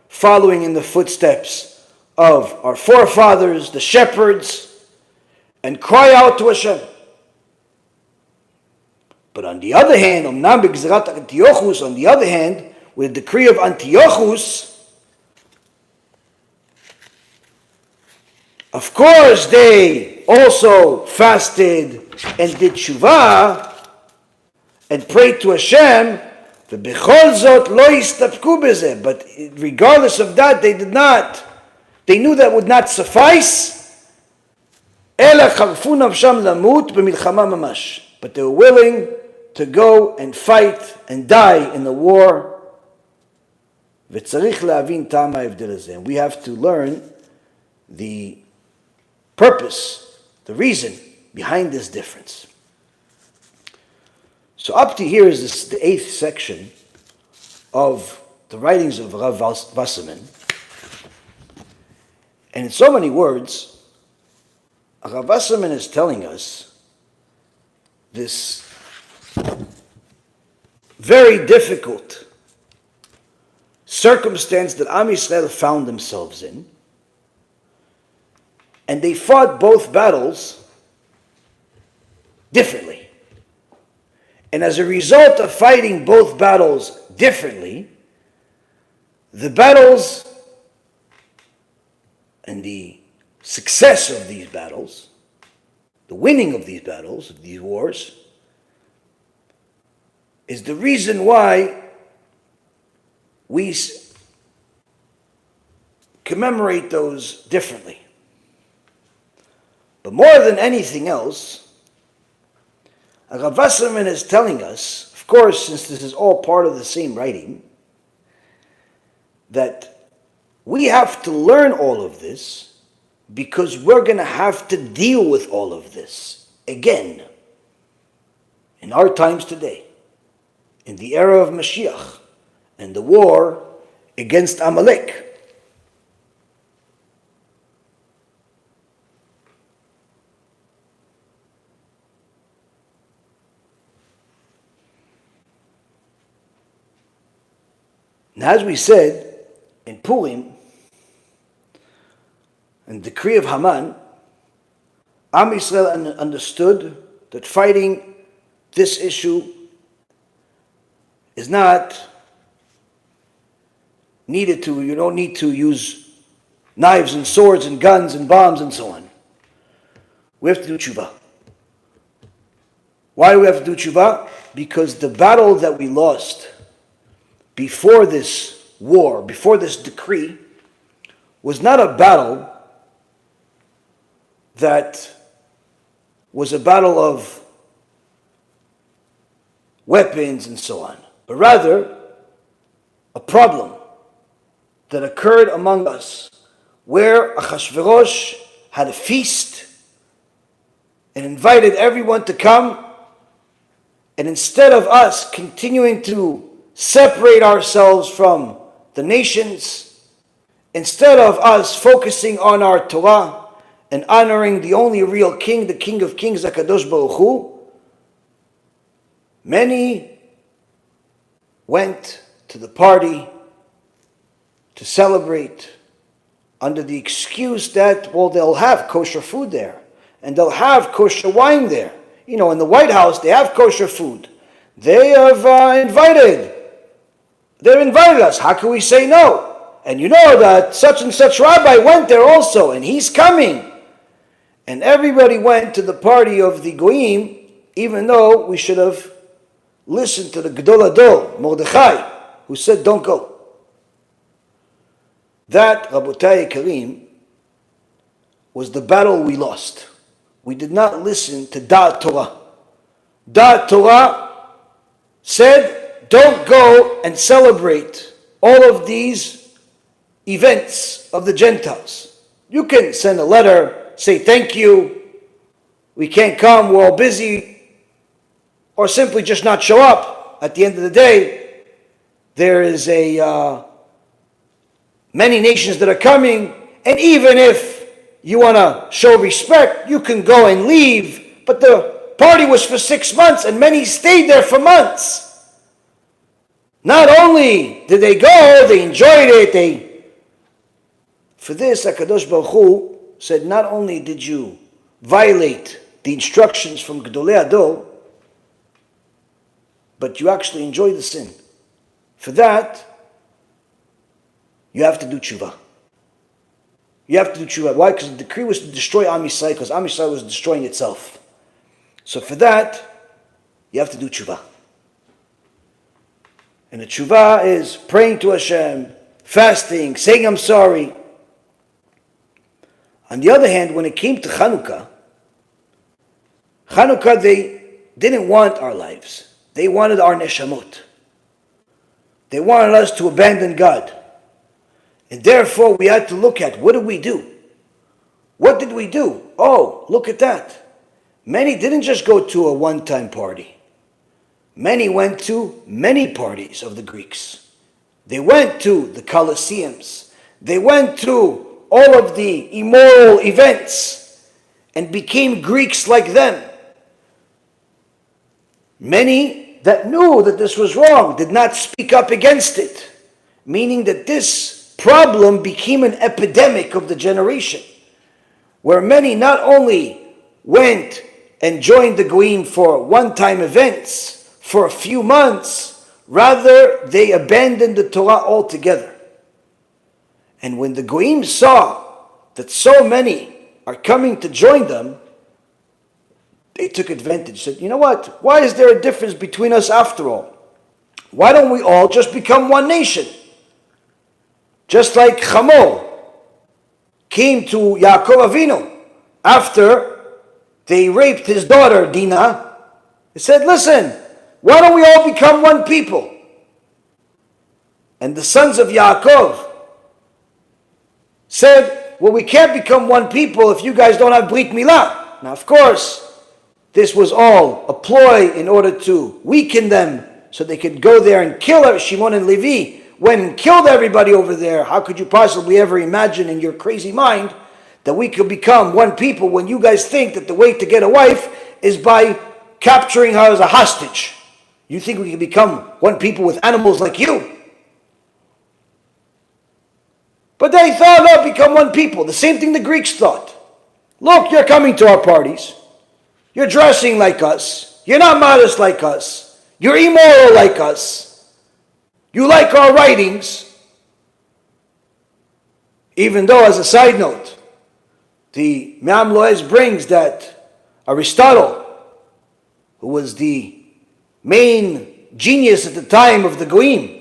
following in the footsteps of our forefathers, the shepherds, and cry out to Hashem. But on the other hand, Omnam BeEzrat Antiochus, on the other hand, with the decree of Antiochus, of course they also fasted and did tshuva and prayed to Hashem. But regardless of that, they knew that would not suffice. But they were willing to go and fight and die in the war. And we have to learn the purpose, the reason behind this difference. So up to here is the 8th section of the writings of Rav Wasserman. And in so many words, Rav Wasserman is telling us this very difficult circumstance that Am Yisrael found themselves in. And they fought both battles differently. And as a result of fighting both battles differently, the battles and the success of these battles, the winning of these battles, of these wars, is the reason why we commemorate those differently. But more than anything else, Rav Wasserman is telling us, of course, since this is all part of the same writing, that we have to learn all of this because we're going to have to deal with all of this again in our times today, in the era of Mashiach and the war against Amalek. And as we said, in Purim, in the decree of Haman, Am Yisrael understood that fighting this issue is not needed to, you don't need to use knives and swords and guns and bombs and so on. We have to do tshuva. Why do we have to do tshuva? Because the battle that we lost before this war, before this decree, was not a battle that was a battle of weapons and so on, but rather a problem that occurred among us where Achashverosh had a feast and invited everyone to come, and instead of us continuing to separate ourselves from the nations, instead of us focusing on our Torah and honoring the only real king, the King of Kings, HaKadosh Baruch Hu, many went to the party to celebrate under the excuse that, well, they'll have kosher food there and they'll have kosher wine there. You know, in the White House, they have kosher food. They have They've invited us. How can we say no? And you know that such and such rabbi went there also, and he's coming. And everybody went to the party of the Goyim even though we should have listened to the Gedol Adol, Mordechai, who said, don't go. That, Rabotai Karim, was the battle we lost. We did not listen to Da'at Torah. Da'at Torah said, don't go and celebrate all of these events of the Gentiles. You can send a letter, say thank you, we can't come, we're all busy, or simply just not show up. At the end of the day, there is many nations that are coming, and even if you want to show respect, you can go and leave. But the party was for 6 months, and many stayed there for months. Not only did they go, they enjoyed it. For this, HaKadosh Baruch Hu said, not only did you violate the instructions from Gedolei Ador, but you actually enjoyed the sin. For that, you have to do tshuva. You have to do tshuva. Why? Because the decree was to destroy Am Yisrael, because Am Yisrael was destroying itself. So for that, you have to do tshuva. And the tshuva is praying to HaShem, fasting, saying I'm sorry. On the other hand, when it came to Chanukah, they didn't want our lives. They wanted our neshamot. They wanted us to abandon God. And therefore, we had to look at, what did we do? What did we do? Oh, look at that. Many didn't just go to a one-time party. Many went to many parties of the Greeks. They went to the Colosseums. They went to all of the immoral events and became Greeks like them. Many that knew that this was wrong did not speak up against it, meaning that this problem became an epidemic of the generation, where many not only went and joined the Goyim for one-time events for a few months, rather they abandoned the Torah altogether. And when the Goyim saw that so many are coming to join them, they took advantage, said, you know what, why is there a difference between us after all? Why don't we all just become one nation? Just like Chamor came to Yaakov Avinu after they raped his daughter Dinah. He said, listen, why don't we all become one people? And the sons of Yaakov said, well, we can't become one people if you guys don't have Brit Milah. Now, of course, this was all a ploy in order to weaken them so they could go there and kill Shimon and Levi. Went and killed everybody over there. How could you possibly ever imagine in your crazy mind that we could become one people when you guys think that the way to get a wife is by capturing her as a hostage? You think we can become one people with animals like you? But they thought, no, become one people. The same thing the Greeks thought. Look, you're coming to our parties. You're dressing like us. You're not modest like us. You're immoral like us. You like our writings. Even though, as a side note, the Me'am Loez brings that Aristotle, who was the main genius at the time of the Goyim,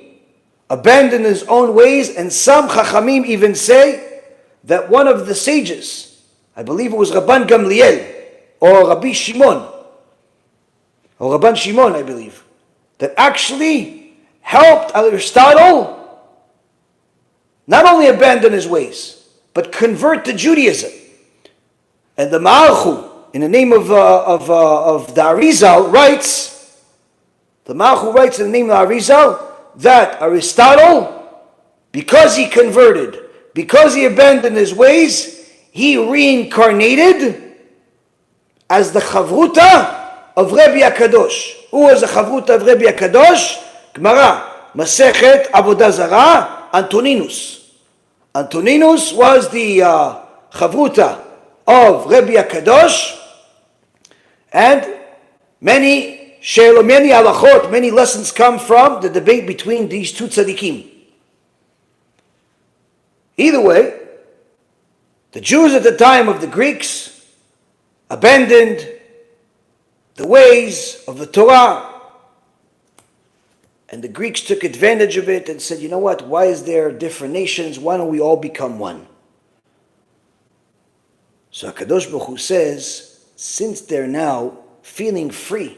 abandoned his own ways, and some Chachamim even say that one of the sages, I believe it was Rabban Gamliel, or Rabbi Shimon, or Rabban Shimon, I believe, that actually helped Aristotle not only abandon his ways, but convert to Judaism. And the Ma'archu, in the name of the Arizal, writes, the Ma'archu writes in the name of the Arizal, that Aristotle, because he converted, because he abandoned his ways, he reincarnated as the Chavruta of Rabbi HaKadosh. Who was the Chavruta of Rabbi HaKadosh? Gemara, Masechet Avodah Zarah, Antoninus. Antoninus was the Chavruta of Rabbi HaKadosh, and many halachot, many lessons come from the debate between these two tzaddikim. Either way, the Jews at the time of the Greeks abandoned the ways of the Torah. And the Greeks took advantage of it and said, you know what, why is there different nations? Why don't we all become one? So HaKadosh Baruch Hu says, since they're now feeling free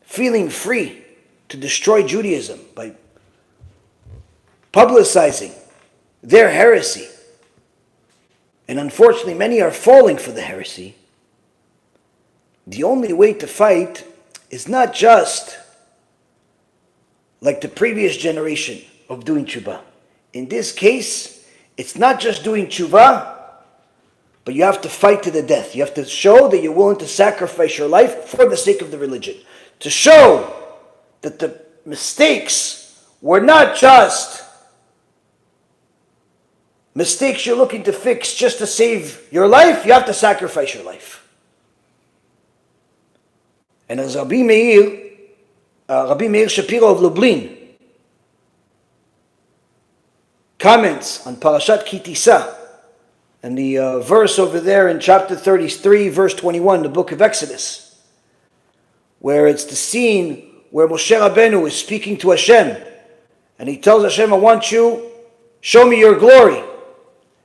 to destroy Judaism by publicizing their heresy, and unfortunately many are falling for the heresy, the only way to fight is not just like the previous generation of doing tshuva. In this case, it's not just doing tshuva, but you have to fight to the death. You have to show that you're willing to sacrifice your life for the sake of the religion. To show that the mistakes were not just mistakes you're looking to fix just to save your life, you have to sacrifice your life. And as Rabbi Meir Shapiro of Lublin comments on Parashat Ki Tisa, and the verse over there in chapter 33, verse 21, the book of Exodus, where it's the scene where Moshe Rabbeinu is speaking to Hashem, and he tells Hashem, I want you, show me your glory.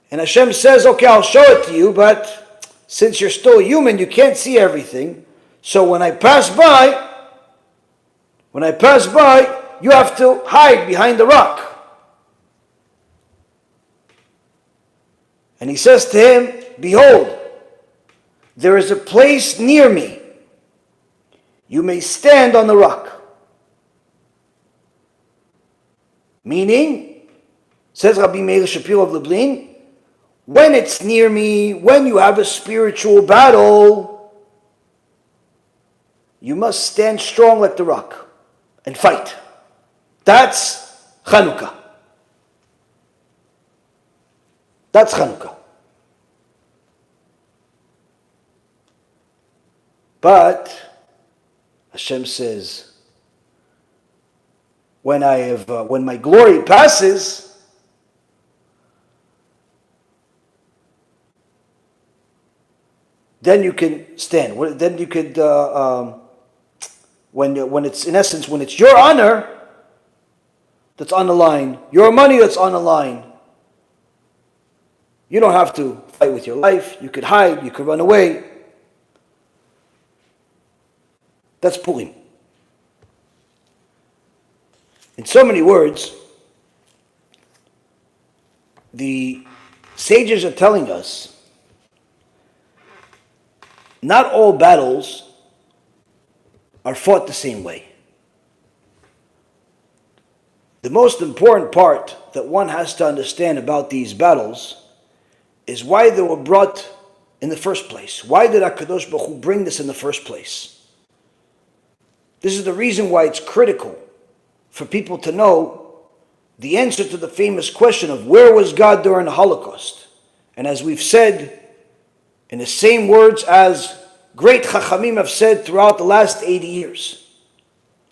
And Hashem says, okay, I'll show it to you, but since you're still human, you can't see everything. So when I pass by, you have to hide behind the rock. And he says to him, behold, there is a place near me. You may stand on the rock. Meaning, says Rabbi Meir Shapiro of Lublin, when it's near me, when you have a spiritual battle, you must stand strong like the rock and fight. That's Chanukah. That's Chanukah. But Hashem says, when my glory passes, then you can stand. Then you could, when it's in essence, when it's your honor that's on the line, your money that's on the line, you don't have to fight with your life. You could hide. You could run away. That's Purim. In so many words, the sages are telling us not all battles are fought the same way. The most important part that one has to understand about these battles is why they were brought in the first place. Why did HaKadosh Baruch Hu bring this in the first place? This is the reason why it's critical for people to know the answer to the famous question of where was God during the Holocaust? And as we've said, in the same words as great Chachamim have said throughout the last 80 years,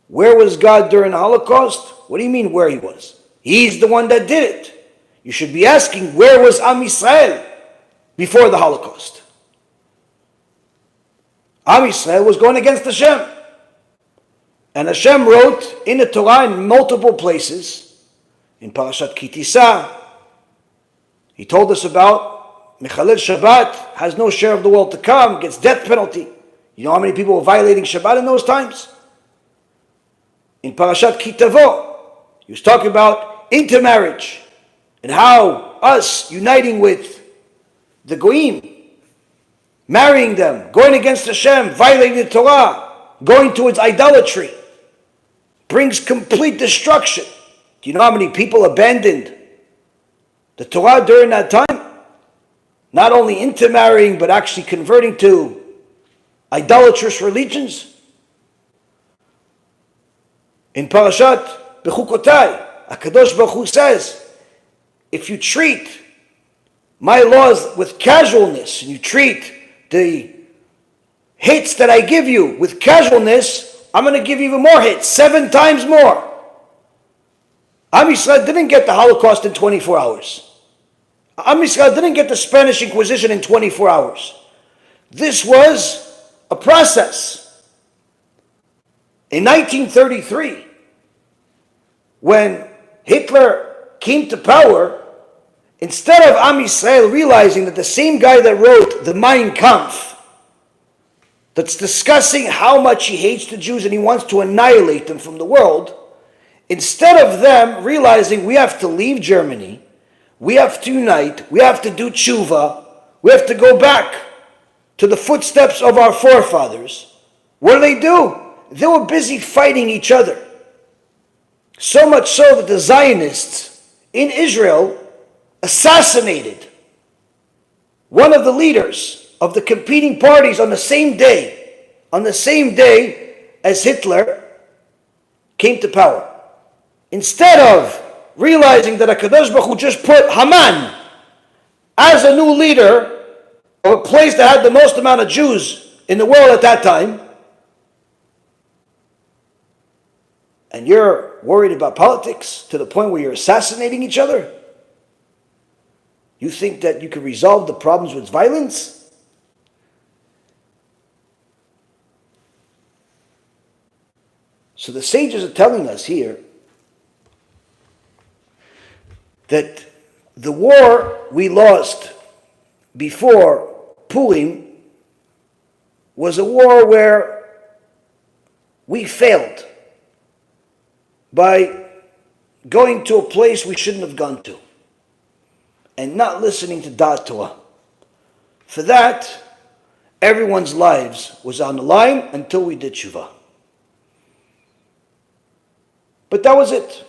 where was God during the Holocaust? What do you mean where he was? He's the one that did it. You should be asking, where was Am Yisrael before the Holocaust? Am Yisrael was going against Hashem. And Hashem wrote in the Torah in multiple places, in Parashat Ki Tisa, he told us about Mechalel Shabbat, has no share of the world to come, gets death penalty. You know how many people were violating Shabbat in those times? In Parashat Ki Tavo, he was talking about intermarriage and how us uniting with the Goyim, marrying them, going against Hashem, violating the Torah, going towards idolatry, brings complete destruction. Do you know how many people abandoned the Torah during that time? Not only intermarrying, but actually converting to idolatrous religions. In Parashat Bechukotai, HaKadosh Baruch Hu says, if you treat my laws with casualness, and you treat the hits that I give you with casualness, I'm going to give you even more hits, 7 times more. Am Yisrael didn't get the Holocaust in 24 hours. Am Yisrael didn't get the Spanish Inquisition in 24 hours. This was a process. In 1933, when Hitler came to power, instead of Am Yisrael realizing that the same guy that wrote the Mein Kampf, that's discussing how much he hates the Jews and he wants to annihilate them from the world, instead of them realizing we have to leave Germany, we have to unite, we have to do tshuva, we have to go back to the footsteps of our forefathers, what do? They were busy fighting each other. So much so that the Zionists in Israel assassinated one of the leaders of the competing parties on the same day as Hitler came to power. Instead of realizing that HaKadosh Baruch Hu just put Haman as a new leader of a place that had the most amount of Jews in the world at that time, and you're worried about politics to the point where you're assassinating each other? You think that you can resolve the problems with violence? So the sages are telling us here that the war we lost before Purim was a war where we failed by going to a place we shouldn't have gone to and not listening to Da'at Torah. For that, everyone's lives was on the line until we did tshuva. But that was it.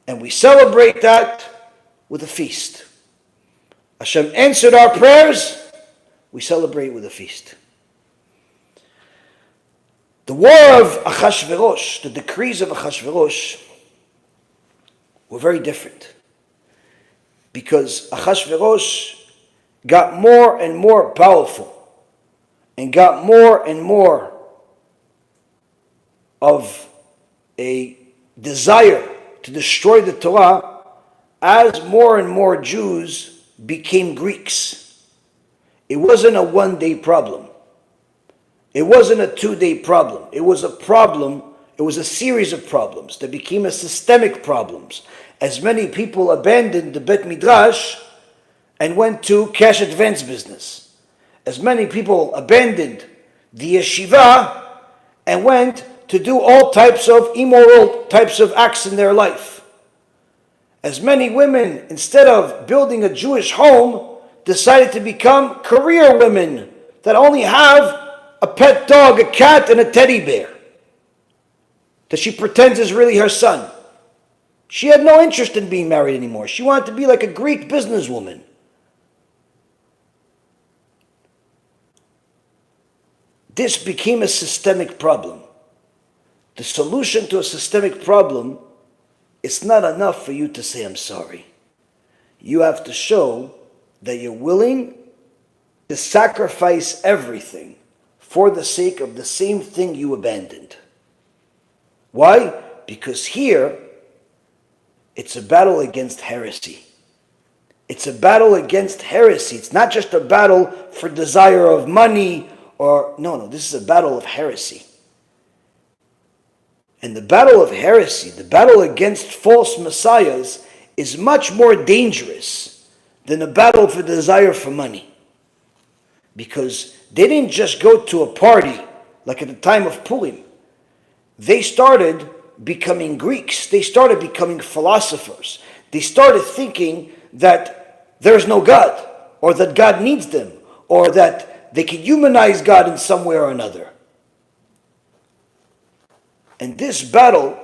And we celebrate that with a feast. HaShem answered our prayers, we celebrate with a feast. The war of Achashverosh, the decrees of Achashverosh, were very different. Because Achashverosh got more and more powerful and got more and more of a desire to destroy the Torah as more and more Jews became Greeks. It wasn't a one-day problem. It wasn't a two-day problem. It was a problem, it was a series of problems that became a systemic problems. As many people abandoned the Bet Midrash and went to cash advance business. As many people abandoned the YESHIVA and went to do all types of immoral types of acts in their life. As many women, instead of building a Jewish home, decided to become career women that only have a pet dog, a cat, and a teddy bear that she pretends is really her son. She had no interest in being married anymore. She wanted to be like a Greek businesswoman. This became a systemic problem. The solution to a systemic problem, it's not enough for you to say, I'm sorry. You have to show that you're willing to sacrifice everything for the sake of the same thing you abandoned. Why? Because here, it's a battle against heresy. It's a battle against heresy. It's not just a battle for desire of money no, this is a battle of heresy. And the battle of heresy, the battle against false messiahs, is much more dangerous than a battle for desire for money. Because they didn't just go to a party like at the time of Purim. They started becoming Greeks. They started becoming philosophers. They started thinking that there's no God, or that God needs them, or that they can humanize God in some way or another. And this battle,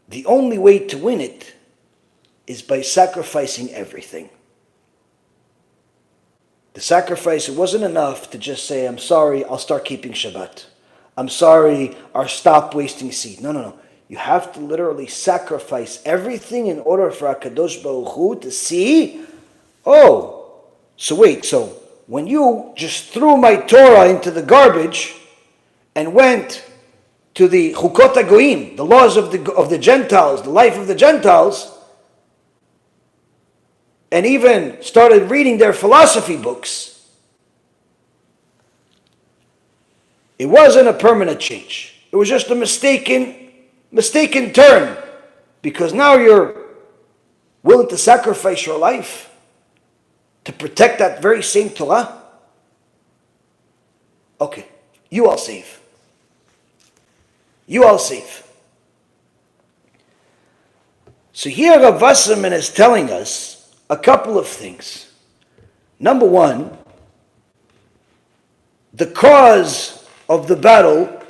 the only way to win it is by sacrificing everything. The sacrifice, it wasn't enough to just say, I'm sorry, I'll start keeping Shabbat. I'm sorry, I'll stop wasting seed. No. You have to literally sacrifice everything in order for HaKadosh Baruch Hu to see, so when you just threw my Torah into the garbage and went to the Chukot HaGoyim, the laws of the Gentiles, the life of the Gentiles, and even started reading their philosophy books, It wasn't a permanent change. It was just a mistaken turn, because now you're willing to sacrifice your life to protect that very same Torah. Okay, you all save. You all save. So here Rav Wasserman is telling us a couple of things. Number one, the cause of the battle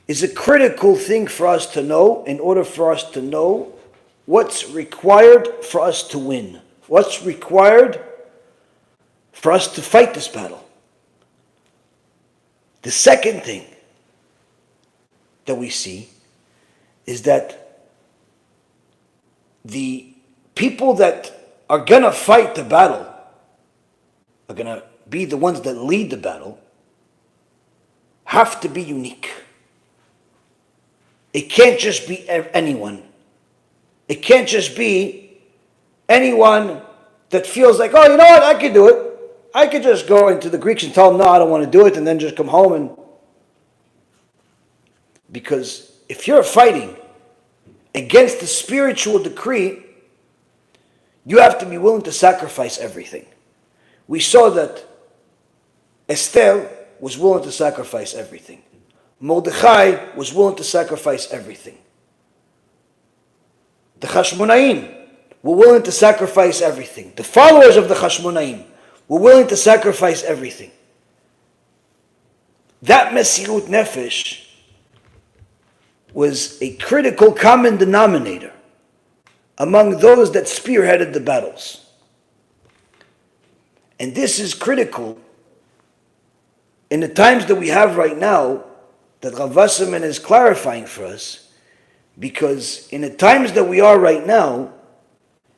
is a critical thing for us to know in order for us to know what's required for us to win. What's required for us to fight this battle. The second thing that we see is that the people that are going to fight the battle are going to be the ones that lead the battle, have to be unique. It can't just be anyone. It can't just be anyone that feels like, oh, you know what, I could do it. I could just go into the Greeks and tell them, no, I don't want to do it, and then just come home. And because if you're fighting against the spiritual decree, you have to be willing to sacrifice everything. We saw that Esther was willing to sacrifice everything. Mordechai was willing to sacrifice everything. The Chashmonaim were willing to sacrifice everything. The followers of the Chashmonaim were willing to sacrifice everything. That Mesirut Nefesh was a critical common denominator among those that spearheaded the battles. And this is critical in the times that we have right now, that Rav Wasserman is clarifying for us, because in the times that we are right now,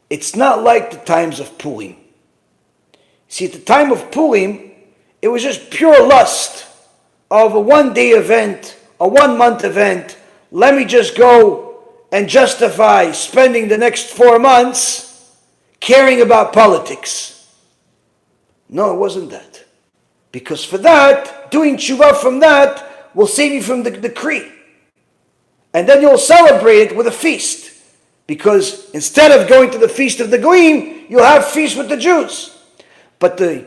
it's not like the times of Purim. See, at the time of Purim, it was just pure lust of a one-day event, a one-month event. Let me just go and justify spending the next 4 months caring about politics. No, it wasn't that. Because for that, doing tshuva from that will save you from the decree. And then you'll celebrate it with a feast. Because instead of going to the feast of the Goyim, you'll have feast with the Jews. But the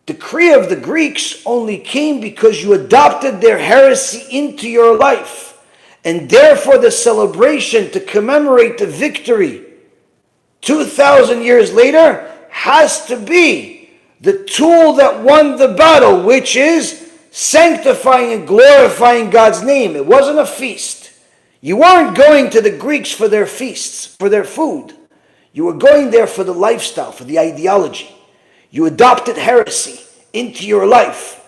decree of the Greeks only came because you adopted their heresy into your life. And therefore the celebration to commemorate the victory 2,000 years later has to be the tool that won the battle, which is sanctifying and glorifying God's name. It wasn't a feast. You weren't going to the Greeks for their feasts, for their food. You were going there for the lifestyle, for the ideology. You adopted heresy into your life.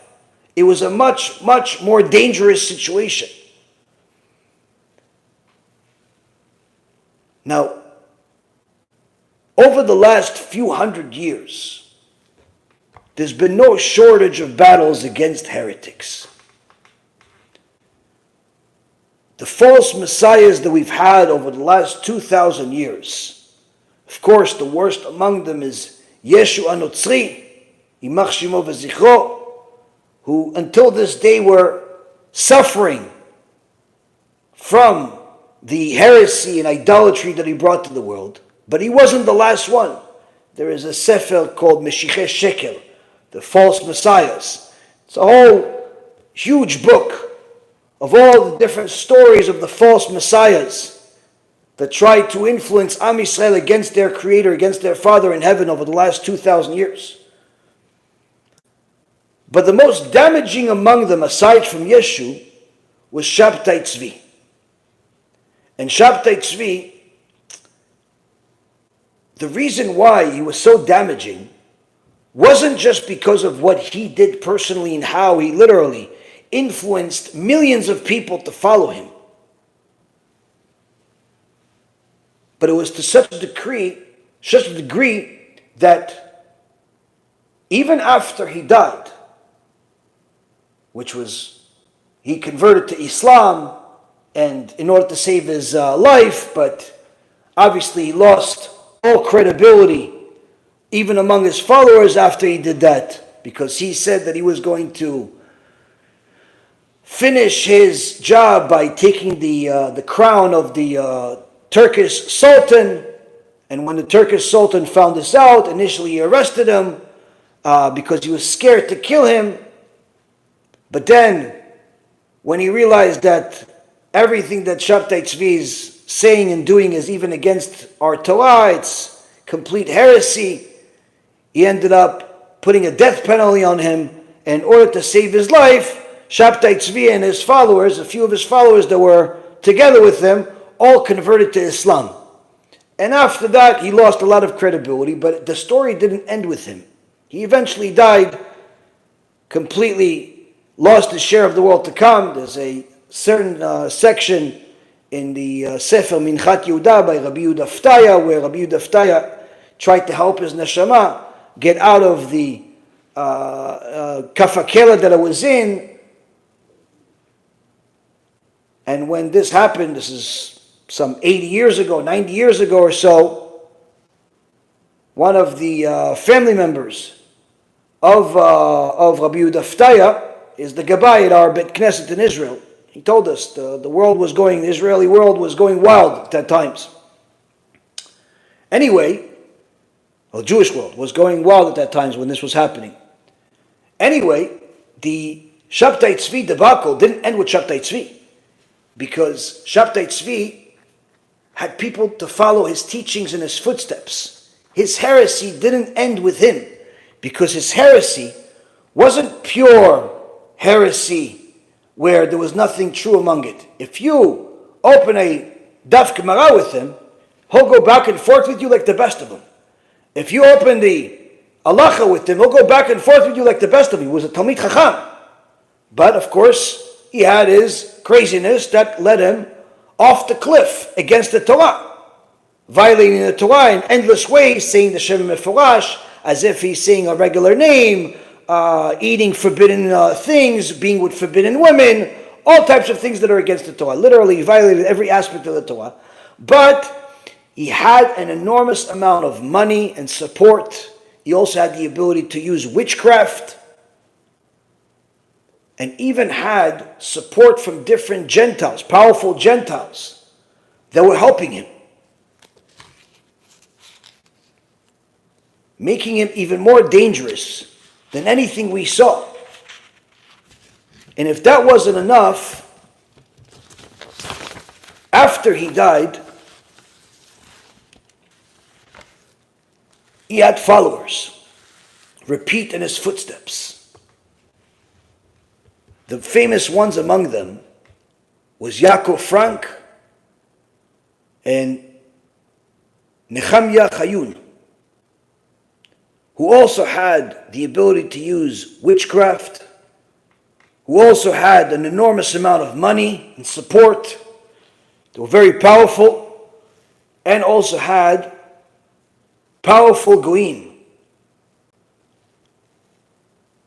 It was a much, much more dangerous situation. Now, over the last few hundred years, there's been no shortage of battles against heretics. The false messiahs that we've had over the last 2,000 years, of course, the worst among them is Yeshu Anotzri, Yimach Shemo v'Zichro, who until this day were suffering from the heresy and idolatry that he brought to the world. But he wasn't the last one. There is a sefer called Meshichei Shekel, the false messiahs. It's a whole huge book of all the different stories of the false messiahs that tried to influence Am Yisrael against their creator, against their father in heaven over the last 2,000 years. But the most damaging among them, aside from Yeshu, was Shabtai Tzvi. And Shabtai Tzvi, the reason why he was so damaging wasn't just because of what he did personally and how he literally influenced millions of people to follow him. But it was to such a degree that even after he died, which was, he converted to Islam and in order to save his life, but obviously he lost all credibility even among his followers after he did that, because he said that he was going to finish his job by taking the crown of the Turkish Sultan. And when the Turkish Sultan found this out, initially he arrested him because he was scared to kill him. But then, when he realized that everything that Shabtai Tzvi is saying and doing is even against our Torah, it's complete heresy, he ended up putting a death penalty on him. In order to save his life, Shabtai Tzvi and his followers, a few of his followers that were together with him, all converted to Islam. And after that, he lost a lot of credibility, but the story didn't end with him. He eventually died, completely lost his share of the world to come. There's a certain section in the Sefer Minchat Yehuda by Rabbi Yehuda Ftaya, where Rabbi Yehuda Ftaya tried to help his neshama get out of the kafakela that it was in. And when this happened, this is some 80 years ago, 90 years ago or so, one of the family members of Rabbi Yehuda Ftaya is the Gabbai at our Bet Knesset in Israel. He told us the Israeli world was going wild at that times. Anyway, the Jewish world was going wild at that times when this was happening. Anyway, the Shabtai Tzvi debacle didn't end with Shabtai Tzvi, because Shabtai Tzvi had people to follow his teachings and his footsteps. His heresy didn't end with him, because his heresy wasn't pure heresy where there was nothing true among it. If you open a Daf Gemara with him, he'll go back and forth with you like the best of them. If you open the Halacha with him, he'll go back and forth with you like the best of them. He was a Talmid Chacham. But of course, he had his craziness that led him off the cliff against the Torah, violating the Torah in endless ways, saying the Shem Meforash as if he's saying a regular name, eating forbidden things, being with forbidden women, all types of things that are against the Torah. Literally, he violated every aspect of the Torah. But he had an enormous amount of money and support. He also had the ability to use witchcraft, and even had support from different Gentiles, powerful Gentiles, that were helping him, making him even more dangerous than anything we saw. And if that wasn't enough, after he died, he had followers repeat in his footsteps. The famous ones among them was Yaakov Frank and Nehemiah Chayun, who also had the ability to use witchcraft, who also had an enormous amount of money and support. They were very powerful, and also had powerful goyim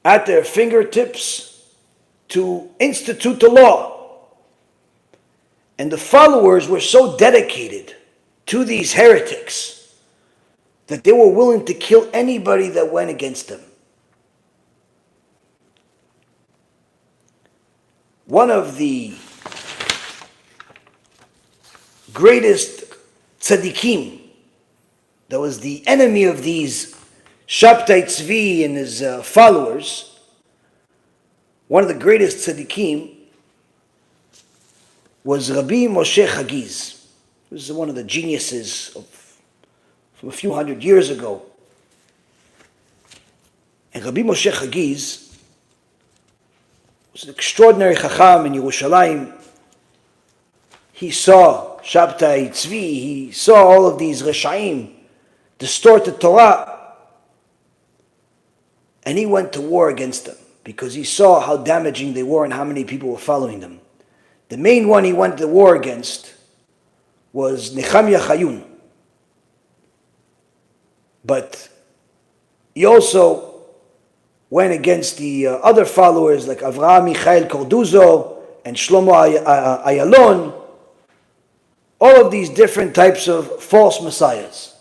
at their fingertips to institute the law. And the followers were so dedicated to these heretics that they were willing to kill anybody that went against them. One of the greatest tzaddikim that was the enemy of these Shabtai Tzvi and his followers, one of the greatest tzaddikim was Rabbi Moshe Chagiz. He was one of the geniuses from a few hundred years ago. And Rabbi Moshe Chagiz was an extraordinary chacham in Yerushalayim. He saw Shabtai Tzvi, he saw all of these Reshaim distort the Torah, and he went to war against them, because he saw how damaging they were and how many people were following them. The main one he went to war against was Nehemiah Chayun. But he also went against the other followers like Avraham Michael Corduzo and Shlomo Ayalon, all of these different types of false messiahs.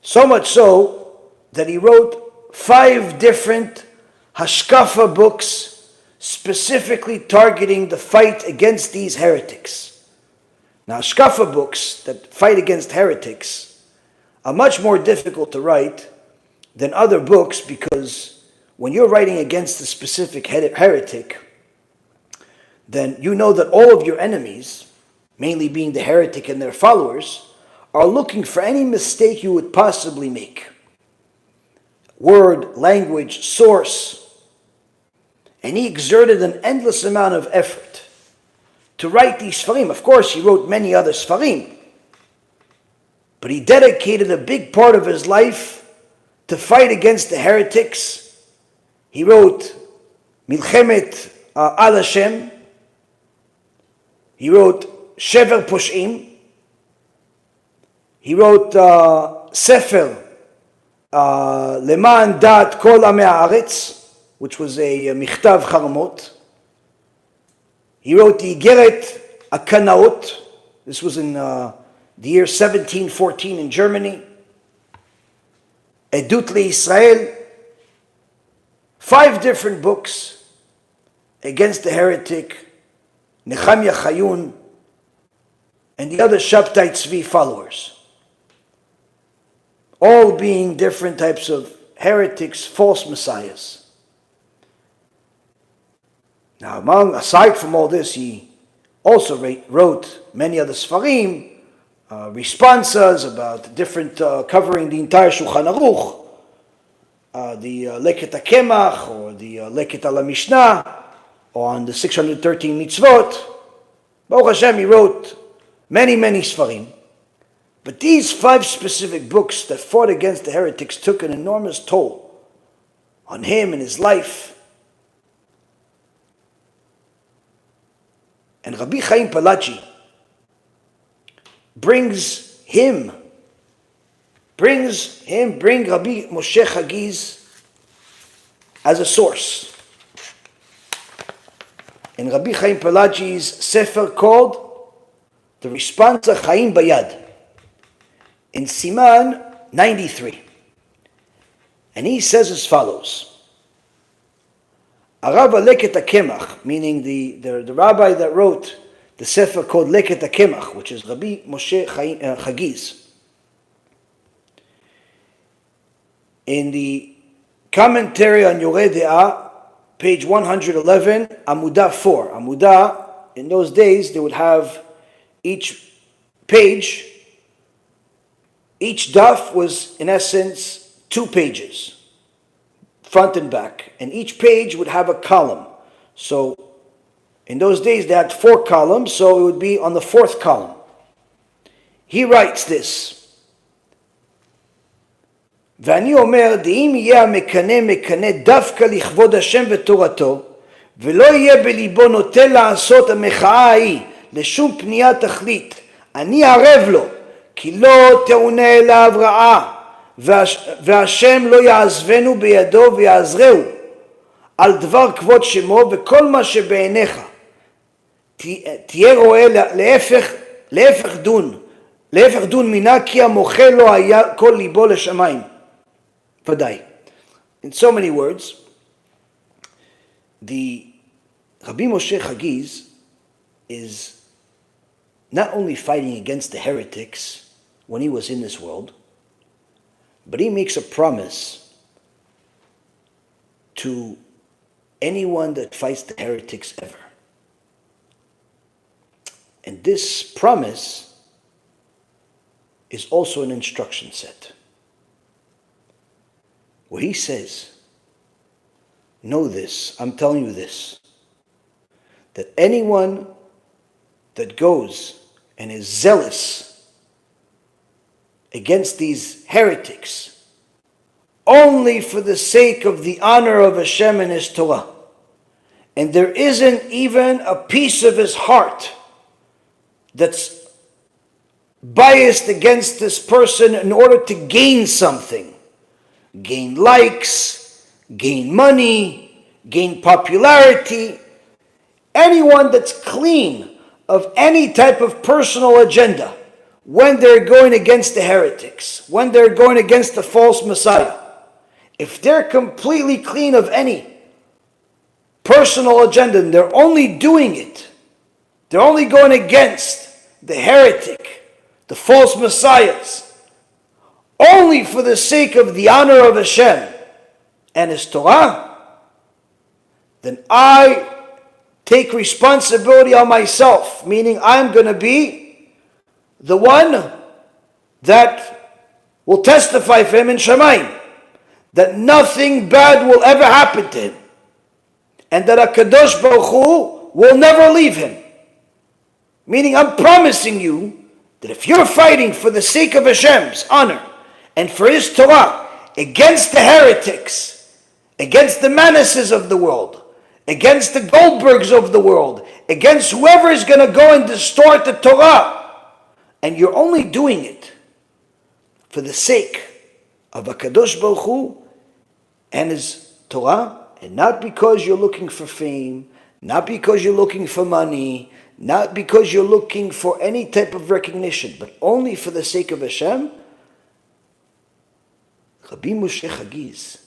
So much so that he wrote 5 different Hashkafa books specifically targeting the fight against these heretics. Now, Shkafa books that fight against heretics are much more difficult to write than other books, because when you're writing against a specific heretic, then you know that all of your enemies, mainly being the heretic and their followers, are looking for any mistake you would possibly make. Word, language, source. And he exerted an endless amount of effort to write these Sfarim. Of course, he wrote many other Sfarim, but he dedicated a big part of his life to fight against the heretics. He wrote Milchemet al HaShem. He wrote Shever Posh'im. He wrote Sefer Leman Dat Kol Amei Haaretz, which was a Michtav Charamot. He wrote the Igeret Akanaot. This was in the year 1714 in Germany. Edut LeIsrael. 5 different books against the heretic, Nechemia Chayun, and the other Shabtai Tzvi followers. All being different types of heretics, false messiahs. Now, aside from all this, he also wrote many other Sfarim, responses about different, covering the entire Shulchan Aruch, the Leket HaKemach, or the Leket Al HaMishnah, on the 613 mitzvot. Baruch Hashem, he wrote many, many Sfarim. But these 5 specific books that fought against the heretics took an enormous toll on him and his life. And Rabbi Chaim Palachi bring Rabbi Moshe Chagiz as a source. In Rabbi Chaim Palachi's Sefer called The Responsa Chaim Bayad, in Siman 93. And he says as follows. Arav Leket HaKemach, meaning the rabbi that wrote the Sefer called Leket HaKemach, which is Rabbi Moshe Chagiz. In the commentary on Yoreh De'ah, page 111, Amudah 4. Amudah, in those days, they would have each page, each daf was in essence 2 pages. Front and back, and each page would have a column. So in those days they had 4 columns, so it would be on the 4th column. He writes this: ואני אומר, דאם יהיה המקנא מקנא דווקא לכבוד השם ותורתו, ולא יהיה בליבו נוטה לעשות המחאה ההיא לשום פנייה תכלית, אני ערב לו, כי לא תאונה אליו רעה, והשם לא יעזבנו בידו ויעזרהו על דבר כבוד שמו, וכל מה שבעיניך תהיה רואה להפך דון מינה, כי המוחה לא היה כל ליבו לשמיים. ודאי. In so many words, the Rabbi Moshe Chagiz is not only fighting against the heretics when he was in this world, but he makes a promise to anyone that fights the heretics ever. And this promise is also an instruction set, where he says, know this, I'm telling you this, that anyone that goes and is zealous against these heretics only for the sake of the honor of HaShem and His Torah, and there isn't even a piece of his heart that's biased against this person in order to gain something, gain likes, gain money, gain popularity, anyone that's clean of any type of personal agenda, when they're going against the heretics, when they're going against the false Messiah, if they're completely clean of any personal agenda, and they're only doing it, they're only going against the heretic, the false messiahs, only for the sake of the honor of HaShem and His Torah, then I take responsibility on myself, meaning I'm going to be the one that will testify for him in Shamayim, that nothing bad will ever happen to him, and that HaKadosh Baruch Hu will never leave him. Meaning I'm promising you that if you're fighting for the sake of Hashem's honor and for His Torah against the heretics, against the Manases of the world, against the Goldbergs of the world, against whoever is going to go and distort the Torah, and you're only doing it for the sake of HaKadosh Baruch Hu and His Torah, and not because you're looking for fame, not because you're looking for money, not because you're looking for any type of recognition, but only for the sake of Hashem, Rabbi Moshe Chagiz is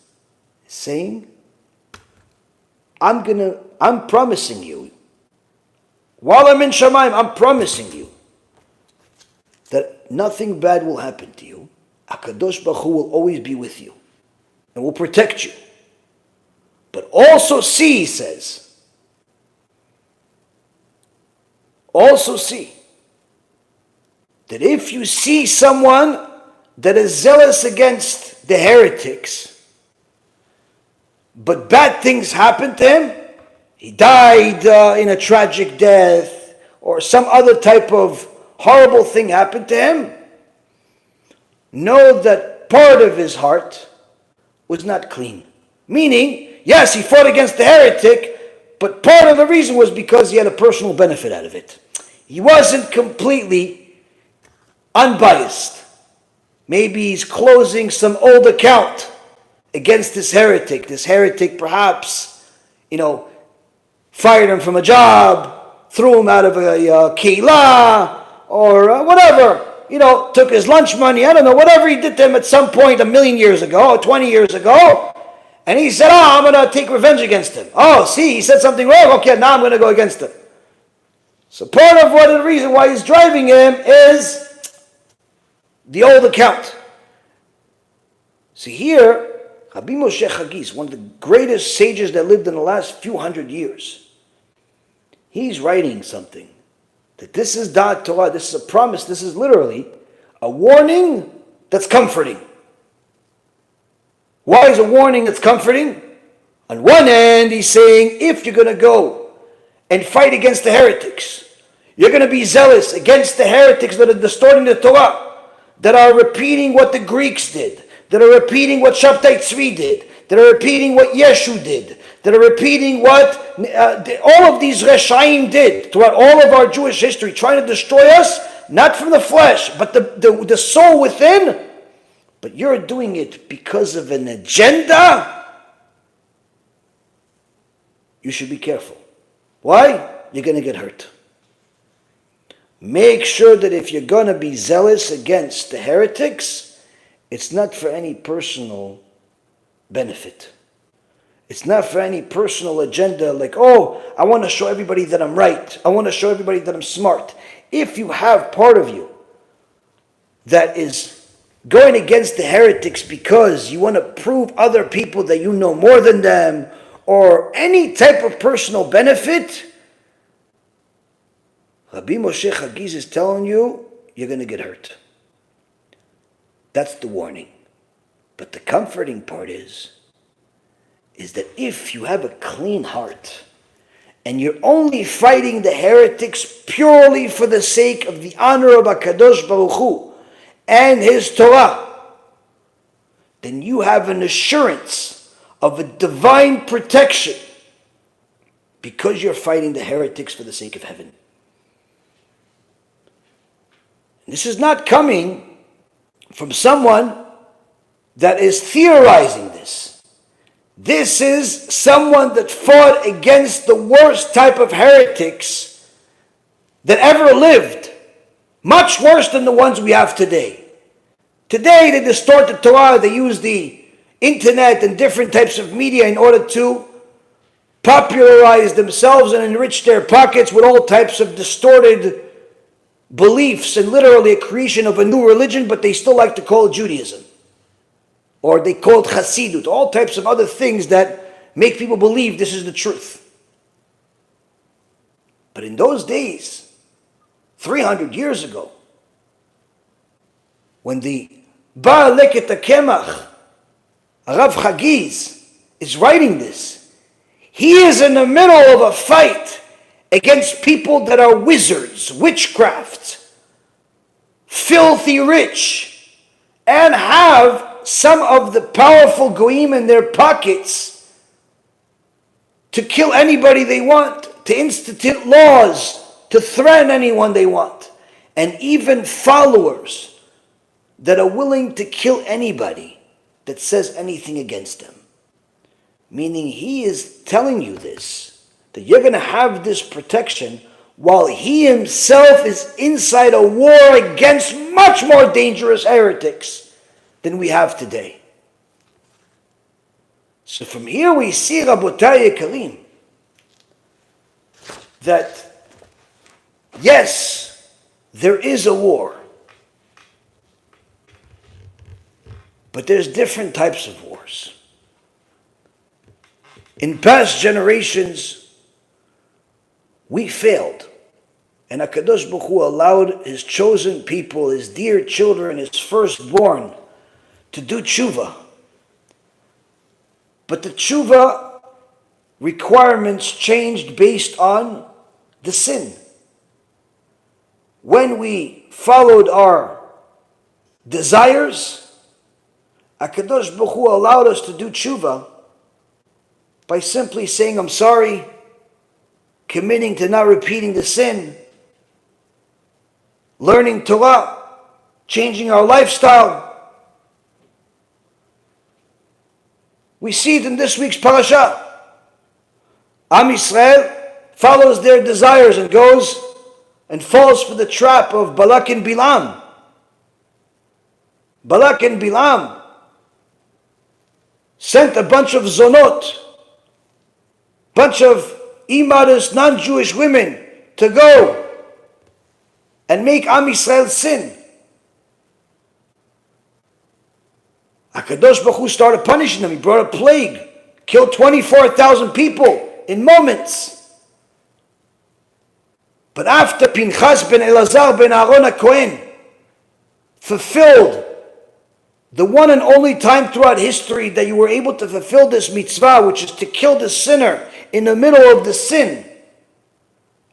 saying, I'm promising you, while I'm in Shamayim, I'm promising you that nothing bad will happen to you. HaKadosh Baruch Hu will always be with you and will protect you. But also see, he says, also see that if you see someone that is zealous against the heretics, but bad things happen to him, he died in a tragic death, or some other type of horrible thing happened to him, know that part of his heart was not clean. Meaning, yes, he fought against the heretic, but part of the reason was because he had a personal benefit out of it. He wasn't completely unbiased. Maybe he's closing some old account against this heretic. This heretic perhaps, fired him from a job, threw him out of a keilah, or whatever. Took his lunch money, I don't know, whatever he did to him at some point 1,000,000 years ago, or 20 years ago. And he said, I'm going to take revenge against him. Oh, see, he said something wrong. Okay, now I'm going to go against him. So part of the reason why he's driving him is the old account. See here, Rabbi Moshe Chagiz, one of the greatest sages that lived in the last few hundred years, he's writing something. That this is Da'at Torah, this is a promise, this is literally a warning that's comforting. Why is a warning that's comforting? On one end, he's saying, if you're going to go and fight against the heretics, you're going to be zealous against the heretics that are distorting the Torah, that are repeating what the Greeks did, that are repeating what Shabtai Tzvi did, that are repeating what Yeshu did, that are repeating what all of these Reshaim did throughout all of our Jewish history, trying to destroy us, not from the flesh, but the soul within. But you're doing it because of an agenda. You should be careful. Why? You're going to get hurt. Make sure that if you're going to be zealous against the heretics, it's not for any personal benefit. It's not for any personal agenda like, I want to show everybody that I'm right. I want to show everybody that I'm smart. If you have part of you that is going against the heretics because you want to prove other people that you know more than them, or any type of personal benefit, Rabbi Moshe Chagiz is telling you, you're going to get hurt. That's the warning. But the comforting part is that if you have a clean heart, and you're only fighting the heretics purely for the sake of the honor of HaKadosh Baruch Hu and His Torah, then you have an assurance of a divine protection because you're fighting the heretics for the sake of heaven. This is not coming from someone that is theorizing this. This is someone that fought against the worst type of heretics that ever lived. Much worse than the ones we have today. Today they distort the Torah, they use the internet and different types of media in order to popularize themselves and enrich their pockets with all types of distorted beliefs and literally a creation of a new religion, but they still like to call it Judaism. Or they call it Hasidut, all types of other things that make people believe this is the truth. But in those days, 300 years ago, when the Baal Leket HaKemach, Rav Chagiz, is writing this, he is in the middle of a fight against people that are wizards, witchcraft, filthy rich, and have some of the powerful goyim in their pockets to kill anybody they want, to institute laws, to threaten anyone they want, and even followers that are willing to kill anybody that says anything against them. Meaning he is telling you this, that you're going to have this protection while he himself is inside a war against much more dangerous heretics than we have today. So from here we see, Rabotai Yekarim, that yes, there is a war, but there's different types of wars. In past generations, we failed. And HaKadosh Baruch Hu allowed his chosen people, his dear children, his firstborn, to do tshuva. But the tshuva requirements changed based on the sin. When we followed our desires, HaKadosh Baruch Hu allowed us to do tshuva by simply saying, I'm sorry, committing to not repeating the sin, learning Torah, changing our lifestyle. We see it in this week's parasha. Am Yisrael follows their desires and goes and falls for the trap of Balak and Bilam. Balak and Bilam sent a bunch of zonot, bunch of immodest, non-Jewish women to go and make Am Yisrael sin. HaKadosh Baruch Hu started punishing them. He brought a plague, killed 24,000 people in moments. But after Pinchas ben Elazar ben Aaron HaKohen fulfilled the one and only time throughout history that you were able to fulfill this mitzvah, which is to kill the sinner in the middle of the sin,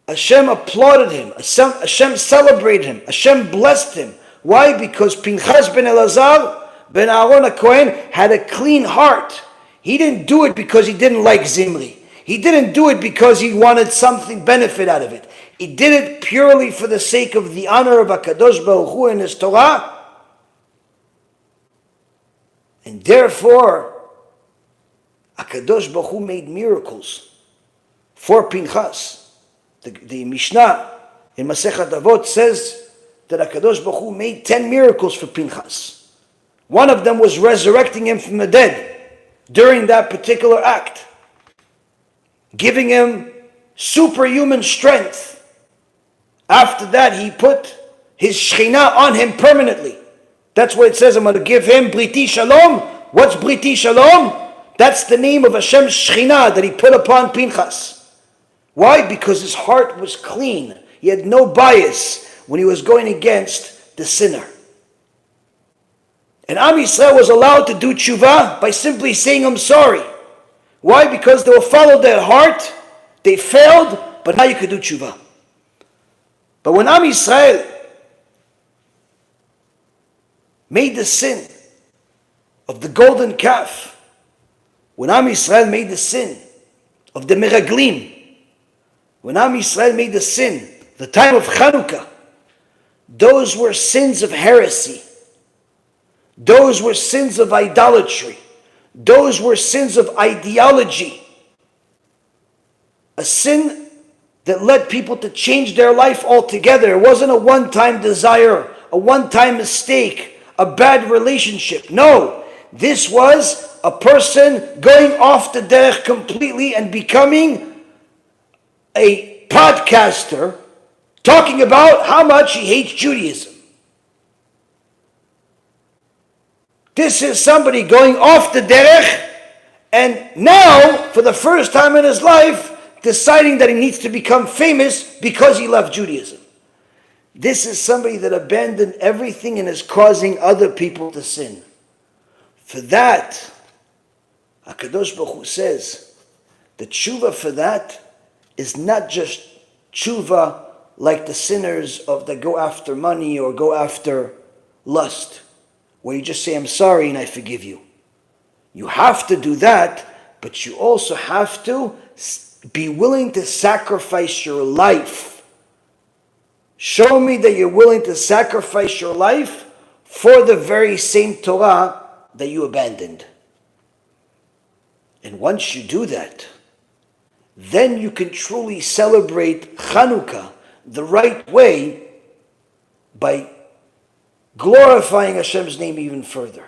Hashem applauded him. Hashem celebrated him. Hashem blessed him. Why? Because Pinchas ben Elazar ben Aaron HaKohen had a clean heart. He didn't do it because he didn't like Zimri. He didn't do it because he wanted something benefit out of it. He did it purely for the sake of the honor of HaKadosh Baruch Hu and his Torah. And therefore, HaKadosh Baruch Hu made miracles for Pinchas. The Mishnah in Masechet Avot says that HaKadosh Baruch Hu made 10 miracles for Pinchas. One of them was resurrecting him from the dead during that particular act, giving him superhuman strength. After that, he put his Shekhinah on him permanently. That's why it says, I'm going to give him Briti Shalom. What's Briti Shalom? That's the name of Hashem's Shekhinah that he put upon Pinchas. Why? Because his heart was clean. He had no bias when he was going against the sinner. And Am Yisrael was allowed to do tshuva by simply saying, I'm sorry. Why? Because they followed their heart. They failed, but now you could do tshuva. But when Am Yisrael made the sin of the golden calf, when Am Yisrael made the sin of the meraglim, when Am Yisrael made the sin, the time of Chanukah, those were sins of heresy. Those were sins of idolatry. Those were sins of ideology. A sin that led people to change their life altogether. It wasn't a one-time desire, a one-time mistake, a bad relationship. No, This was a person going off the derech completely and becoming a podcaster talking about how much he hates Judaism. This is somebody going off the derech and now, for the first time in his life, deciding that he needs to become famous because he left Judaism. This is somebody that abandoned everything and is causing other people to sin. For that, HaKadosh Baruch Hu says, the tshuva for that is not just tshuva like the sinners of that go after money or go after lust, where you just say, I'm sorry and I forgive you. You have to do that, but you also have to be willing to sacrifice your life. Show me that you're willing to sacrifice your life for the very same Torah that you abandoned. And once you do that, then you can truly celebrate Chanukah the right way by glorifying Hashem's name even further.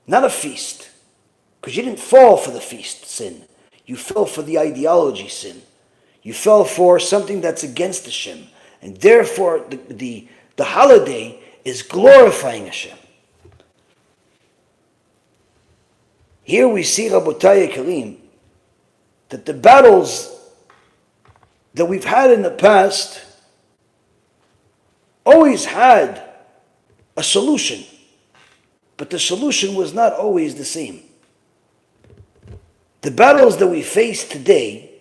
Not a feast, because you didn't fall for the feast sin. You fell for the ideology sin. You fell for something that's against Hashem. And therefore, the holiday is glorifying Hashem. Here we see, Rabotai Karim, that the battles that we've had in the past always had a solution. But the solution was not always the same. The battles that we face today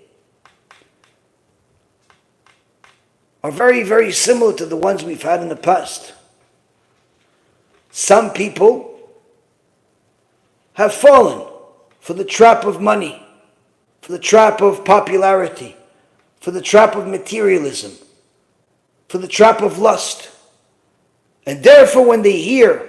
are very, very similar to the ones we've had in the past. Some people have fallen for the trap of money, for the trap of popularity, for the trap of materialism, for the trap of lust. And therefore, when they hear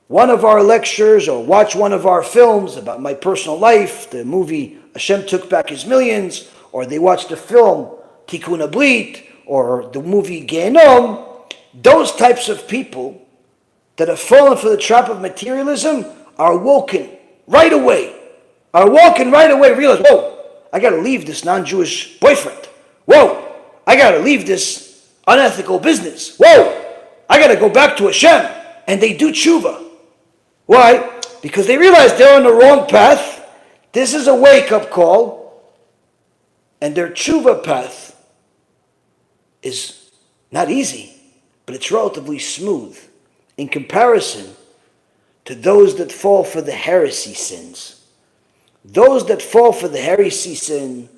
one of our lectures or watch one of our films about my personal life, the movie Hashem Took Back His Millions, or they watch the film Tikkun BEIT, or the movie Gehenom, those types of people that have fallen for the trap of materialism are woken right away. Realize, whoa, I got to leave this non-Jewish boyfriend. Whoa, I got to leave this unethical business. Whoa, I got to go back to Hashem. And they do tshuva. Why? Because they realize they're on the wrong path. This is a wake-up call. And their tshuva path is not easy, but it's relatively smooth in comparison to those that fall for the heresy sins. Those that fall for the heresy sin,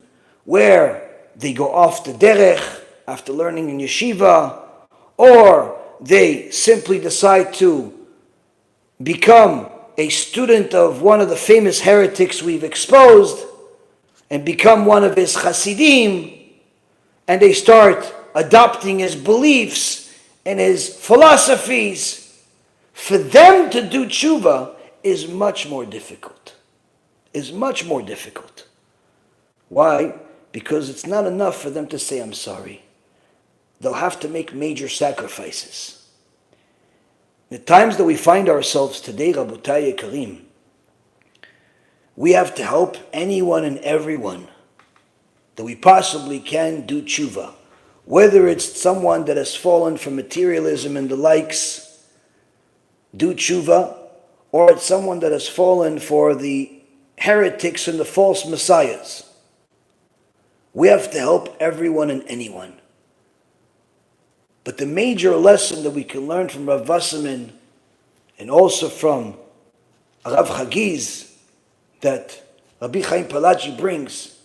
where they go off the derech after learning in yeshiva, or they simply decide to become a student of one of the famous heretics we've exposed and become one of his Hasidim, and they start adopting his beliefs and his philosophies. For them to do tshuva is much more difficult. Why? Because it's not enough for them to say, I'm sorry. They'll have to make major sacrifices. The times that we find ourselves today, Rabotai Karim, we have to help anyone and everyone that we possibly can do tshuva. Whether it's someone that has fallen for materialism and the likes, do tshuva, or it's someone that has fallen for the heretics and the false messiahs. We have to help everyone and anyone. But the major lesson that we can learn from Rav Wasserman and also from Rav Chagiz that Rabbi Chaim Palachi brings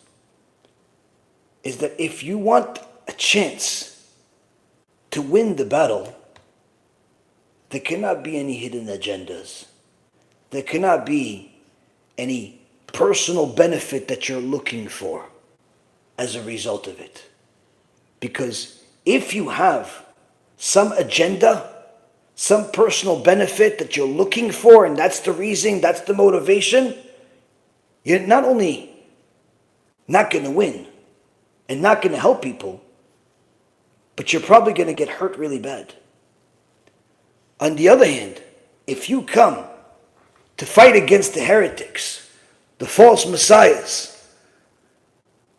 is that if you want a chance to win the battle, there cannot be any hidden agendas. There cannot be any personal benefit that you're looking for as a result of it. Because if you have some agenda, some personal benefit that you're looking for, and that's the reason, that's the motivation, you're not only not going to win and not going to help people, but you're probably going to get hurt really bad. On the other hand, if you come to fight against the heretics, the false messiahs,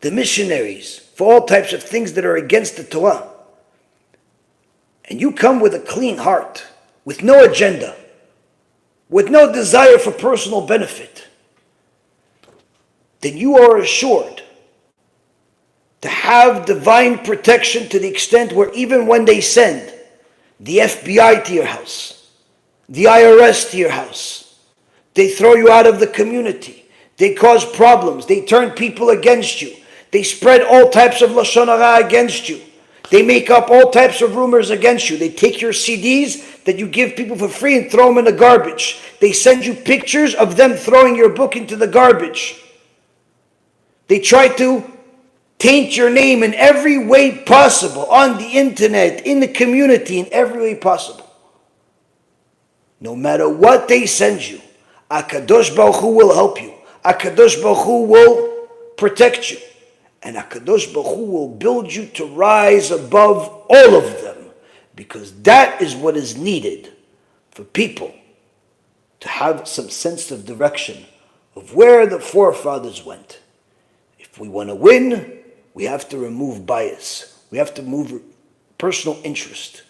the missionaries, for all types of things that are against the Torah, and you come with a clean heart, with no agenda, with no desire for personal benefit, then you are assured to have divine protection to the extent where even when they send the FBI to your house, the IRS to your house, they throw you out of the community, they cause problems, they turn people against you, they spread all types of lashon hara against you, they make up all types of rumors against you, they take your CDs that you give people for free and throw them in the garbage, they send you pictures of them throwing your book into the garbage, they try to taint your name in every way possible, on the internet, in the community, in every way possible. No matter what they send you, HaKadosh Baruch Hu will help you. HaKadosh Baruch Hu will protect you. And HaKadosh Baruch Hu will build you to rise above all of them. Because that is what is needed for people to have some sense of direction of where the forefathers went. If we want to win, we have to remove bias. We have to remove personal interest.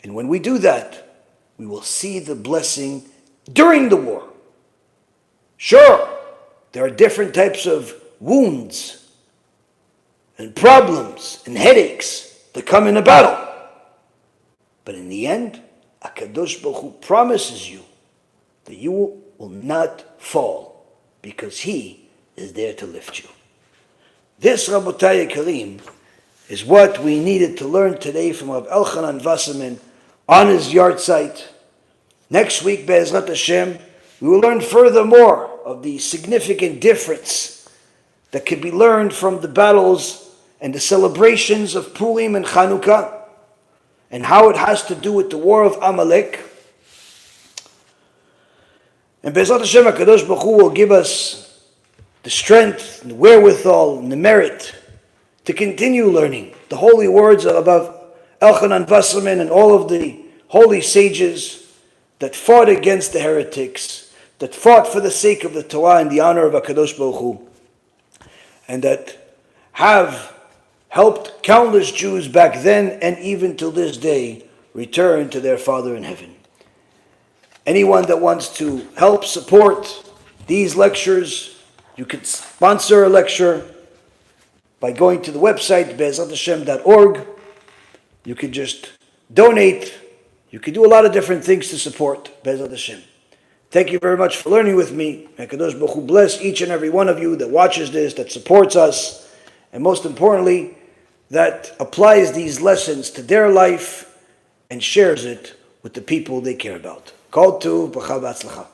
And when we do that, we will see the blessing during the war. Sure, there are different types of wounds and problems and headaches that come in a battle. But in the end, HaKadosh Baruch Hu promises you that you will not fall because He is there to lift you. This, Rabotai Karim, is what we needed to learn today from Rabbi Elchanan Wasserman on his yard site. Next week, BeEzrat HaShem, we will learn furthermore of the significant difference that can be learned from the battles and the celebrations of Purim and Chanukah, and how it has to do with the war of Amalek. And BeEzrat HaShem, HaKadosh Baruch Hu will give us the strength, and the wherewithal, and the merit to continue learning the holy words of Elchanan Wasserman and all of the holy sages that fought against the heretics, that fought for the sake of the Torah and the honor of HaKadosh Baruch Hu, and that have helped countless Jews back then and even till this day return to their Father in heaven. Anyone that wants to help support these lectures, you can sponsor a lecture by going to the website beezrathashem.org. You can just donate. You can do a lot of different things to support BeEzrat HaShem. Thank you very much for learning with me. May HaKadosh Baruch Hu bless each and every one of you that watches this, that supports us, and most importantly, that applies these lessons to their life and shares it with the people they care about. Kol Tov, B'chal V'Atzlacha.